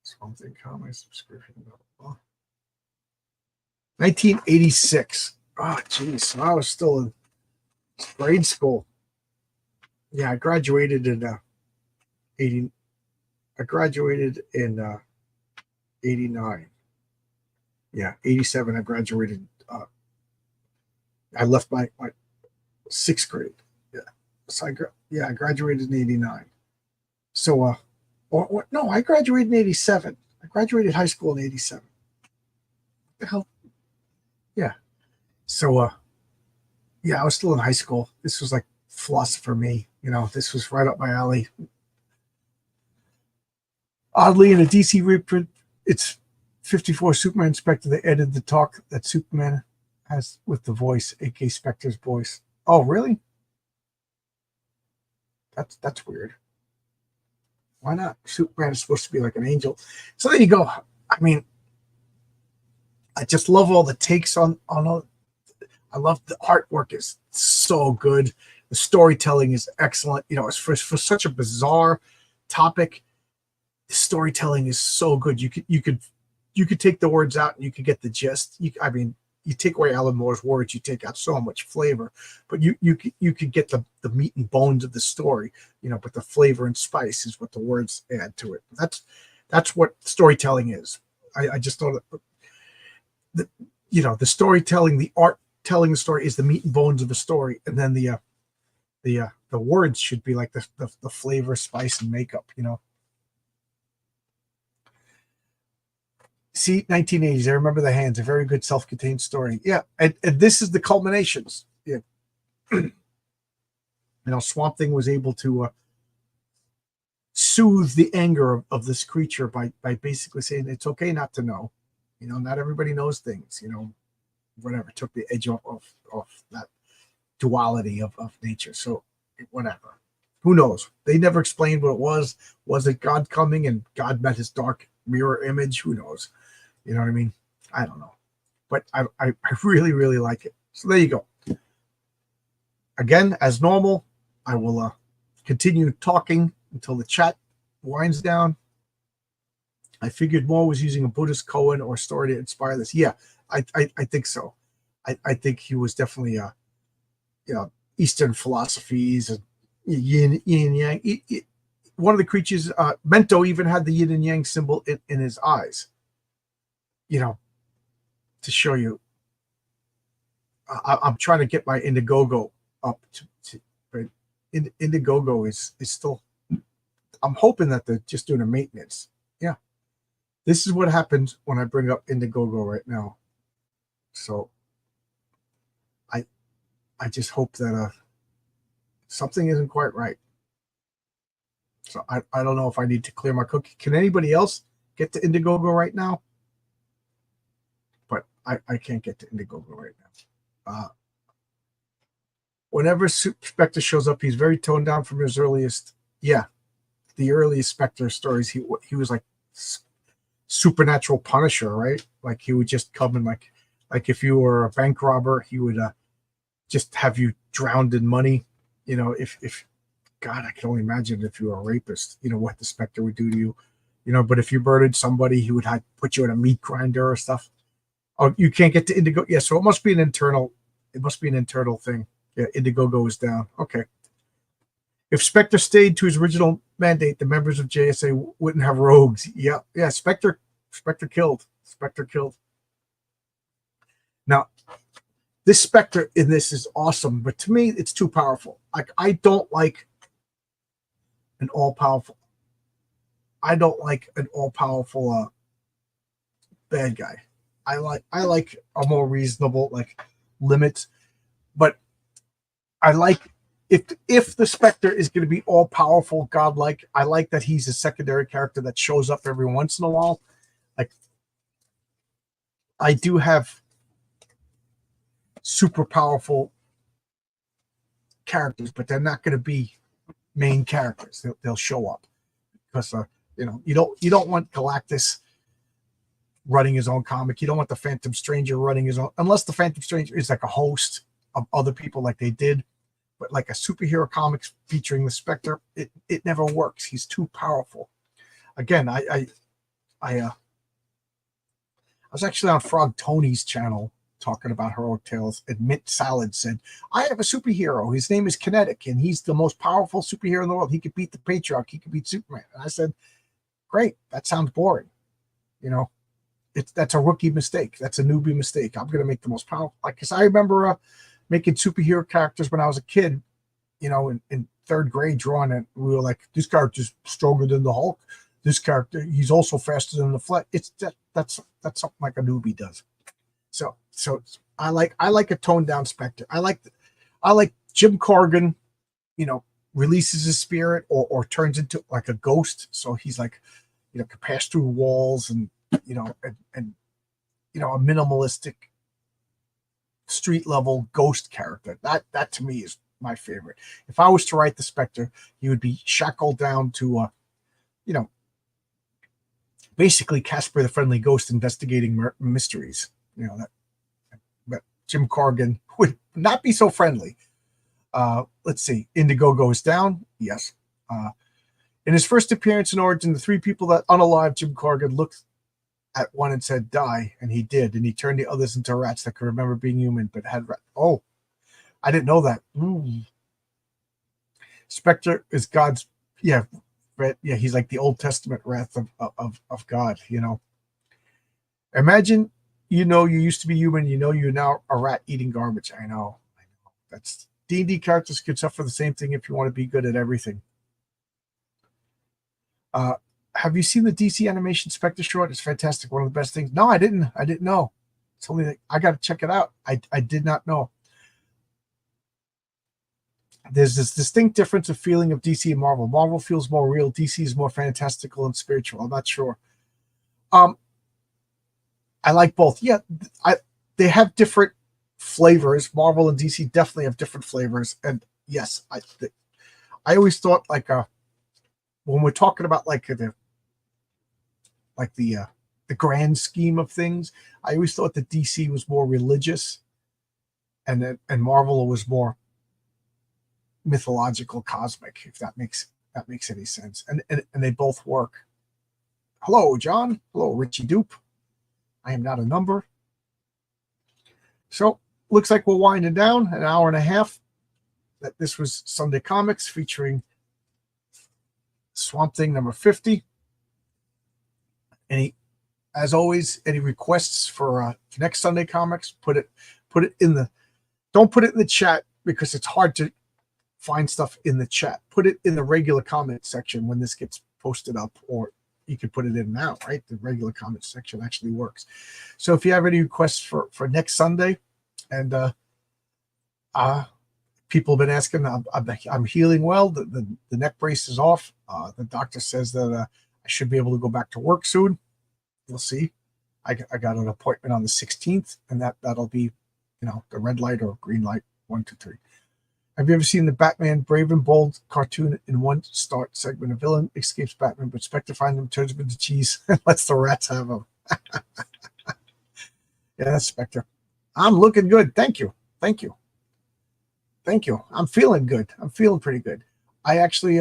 Something comic subscription. 1986. Oh, geez. I was still in grade school. Yeah, I graduated in 80. I graduated in 89. Yeah, 87. I graduated. I left my sixth grade. Yeah, so I graduated in 89. So no, I graduated in 87. I graduated high school in 87. What the hell? Yeah. So yeah, I was still in high school. This was like philosopher me. This was right up my alley. Oddly, in a DC reprint, it's 54 Superman Spectre. They added the talk that Superman has with the voice, aka Spectre's voice. Oh, really? That's weird. Why not? Superman is supposed to be like an angel. So there you go. I mean, I just love all the takes on all. I love the artwork is so good. The storytelling is excellent. It's for such a bizarre topic. The storytelling is so good. You could take the words out and you could get the gist. You take away Alan Moore's words, you take out so much flavor. But you could get the meat and bones of the story. But the flavor and spice is what the words add to it. That's what storytelling is. I just thought that the storytelling, the art telling the story is the meat and bones of a story, and then the words should be like the flavor, spice, and makeup. See, 1980s. I remember the Hands, a very good self-contained story. Yeah, and this is the culminations. Yeah. Swamp Thing was able to soothe the anger of this creature by basically saying it's okay not to know. Not everybody knows things. Whatever, took the edge off that duality of nature. So whatever. Who knows? They never explained what it was. Was it God coming and God met his dark mirror image? Who knows? You know what I mean? I don't know. But I really, really like it. So there you go. Again, as normal, I will continue talking until the chat winds down. I figured Moore was using a Buddhist koan or story to inspire this. Yeah, I think so. I think he was definitely Eastern philosophies and yin and yang. One of the creatures, Mento, even had the yin and yang symbol in his eyes. To show you. I'm trying to get my Indiegogo up but Indiegogo is still. I'm hoping that they're just doing a maintenance. Yeah, this is what happens when I bring up Indiegogo right now. So I just hope that something isn't quite right. So I don't know if I need to clear my cookie. Can anybody else get to Indiegogo right now? But I can't get to Indiegogo right now. Whenever Spectre shows up, he's very toned down from his earliest. Yeah, the earliest Spectre stories. He was like supernatural Punisher, right? Like he would just come and like if you were a bank robber, he would just have you drowned in money. If God, I can only imagine if you were a rapist, what the Spectre would do to you. But if you murdered somebody, he would put you in a meat grinder or stuff. Oh, you can't get to Indigo. Yeah, so it must be an internal thing. Yeah, Indiegogo is down. Okay. If Spectre stayed to his original mandate, the members of JSA wouldn't have rogues. Yeah, Spectre killed. Spectre killed. Now, this Spectre in this is awesome, but to me, it's too powerful. Like, I don't like an all-powerful bad guy. I like a more reasonable, like, limits, but I like if the Spectre is going to be all powerful, godlike. I like that he's a secondary character that shows up every once in a while. Like, I do have super powerful characters, but they're not going to be main characters. They'll show up because you don't want Galactus running his own comic. You don't want the Phantom Stranger running his own, unless the Phantom Stranger is like a host of other people, like they did. But like a superhero comics featuring the Spectre, it never works. He's too powerful. Again, I was actually on Frog Tony's channel talking about heroic tales, and Mint Salad said, I have a superhero. His name is Kinetic, and he's the most powerful superhero in the world. He could beat the Patriarch. He could beat Superman. And I said, great. That sounds boring. That's a rookie mistake. That's a newbie mistake. I'm going to make the most powerful. Because I remember making superhero characters when I was a kid, in third grade, drawing it. We were like, this character's stronger than the Hulk. This character, he's also faster than the Flash. That's something like a newbie does. So I like a toned down Spectre. I like Jim Corrigan, releases his spirit or turns into like a ghost. So he's like, can pass through walls and a minimalistic street level ghost character. That to me is my favorite. If I was to write the Spectre, he would be shackled down to basically Casper the Friendly Ghost investigating mysteries. But Jim Corrigan would not be so friendly. Let's see. Indiegogo is down. Yes. In his first appearance in Origin, the three people that unalived Jim Corrigan looked at one and said, die. And he did. And he turned the others into rats that could remember being human, but had oh, I didn't know that. Spectre is God's, yeah, he's like the Old Testament wrath of God, Imagine, you used to be human, you're now a rat eating garbage. I know. That's D&D characters could suffer the same thing if you want to be good at everything. Have you seen the DC animation Spectre short? It's fantastic. One of the best things. No, I didn't know. It's only I got to check it out. I did not know. there's this distinct difference of feeling of DC and Marvel. Marvel feels more real. DC is more fantastical and spiritual. I'm not sure. I like both. Yeah, they have different flavors. Marvel and DC definitely have different flavors. And yes, I always thought like when we're talking about like the grand scheme of things, I always thought that DC was more religious, and Marvel was more mythological, cosmic. If that makes any sense, and they both work. Hello, John. Hello, Richie Dupe. I am not a number. So looks like we're winding down an hour and a half. That this was Sunday Comics featuring Swamp Thing number 50. As always, any requests for next Sunday Comics, put it in the, don't put it in the chat because it's hard to find stuff in the chat. Put it in the regular comment section when this gets posted up, or you can put it in now, right? The regular comment section actually works. So if you have any requests for next Sunday, and people have been asking, I'm healing well. The neck brace is off. The doctor says that I should be able to go back to work soon. We'll see. I got an appointment on the 16th, and that'll be, the red light or green light, 1, 2, 3. Have you ever seen the Batman Brave and Bold cartoon? In one start segment, a villain escapes Batman, but Spectre finds him, turns him into cheese, and lets the rats have him. Yeah, that's Spectre. I'm looking good. Thank you. I'm feeling good. I'm feeling pretty good. I actually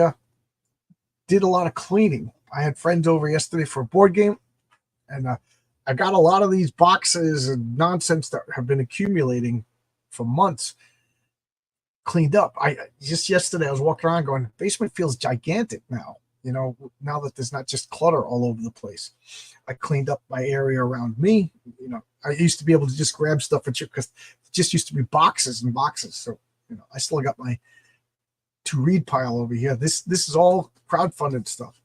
did a lot of cleaning. I had friends over yesterday for a board game, and I got a lot of these boxes and nonsense that have been accumulating for months cleaned up. Just yesterday I was walking around going, basement feels gigantic now, now that there's not just clutter all over the place. I cleaned up my area around me. I used to be able to just grab stuff at you because it just used to be boxes and boxes. So, I still got my to read pile over here. This is all crowdfunded stuff.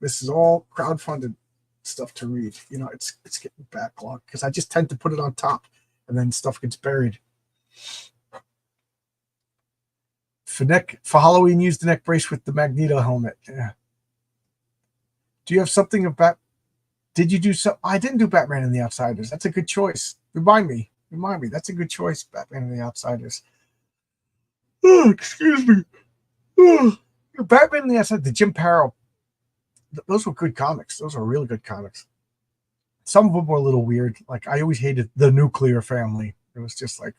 This is all crowdfunded stuff to read. It's getting backlogged because I just tend to put it on top and then stuff gets buried. For Halloween, use the neck brace with the Magneto helmet. Yeah. Do you have something about? Did you do so? I didn't do Batman and the Outsiders. That's a good choice. Remind me. That's a good choice. Batman and the Outsiders. Oh, excuse me. Oh, Batman and the Outsiders. The Jim Parrow. Those were good comics. Those were really good comics. Some of them were a little weird. Like I always hated the Nuclear Family. It was just like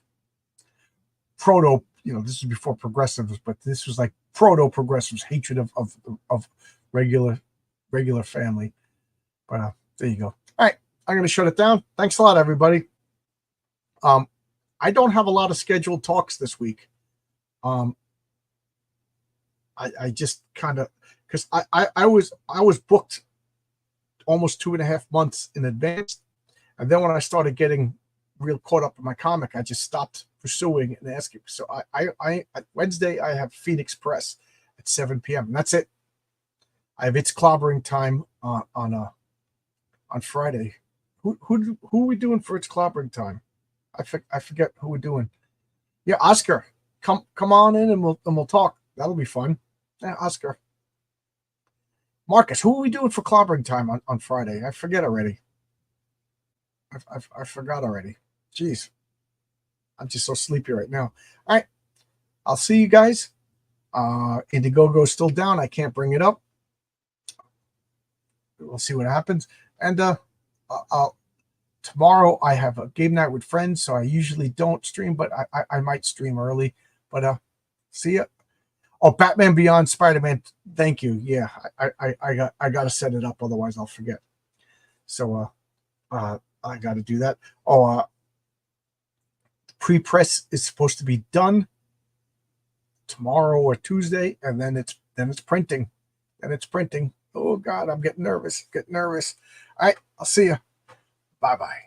proto. This was before progressives, but this was like proto progressives' hatred of regular family. But there you go. All right, I'm going to shut it down. Thanks a lot, everybody. I don't have a lot of scheduled talks this week. I just kind of, because I was booked almost 2.5 months in advance, and then when I started getting real caught up in my comic, I just stopped pursuing and asking. So I Wednesday I have Phoenix Press at 7 p.m. and that's it. I have It's Clobbering Time on Friday. Who are we doing for It's Clobbering Time? I forget who we're doing. Yeah, Oscar, come on in and we'll talk. That'll be fun. Yeah, Oscar. Marcus, who are we doing for Clobbering Time on Friday? I forget already. I forgot already. Jeez. I'm just so sleepy right now. All right. I'll see you guys. Indiegogo is still down. I can't bring it up. We'll see what happens. And tomorrow I have a game night with friends, so I usually don't stream, but I might stream early. But see ya. Oh, Batman Beyond Spider-Man. Thank you. Yeah, I got to set it up, otherwise I'll forget. So I got to do that. Pre-press is supposed to be done tomorrow or Tuesday, and then it's printing. Oh God, I'm getting nervous. All right, I'll see you. Bye-bye.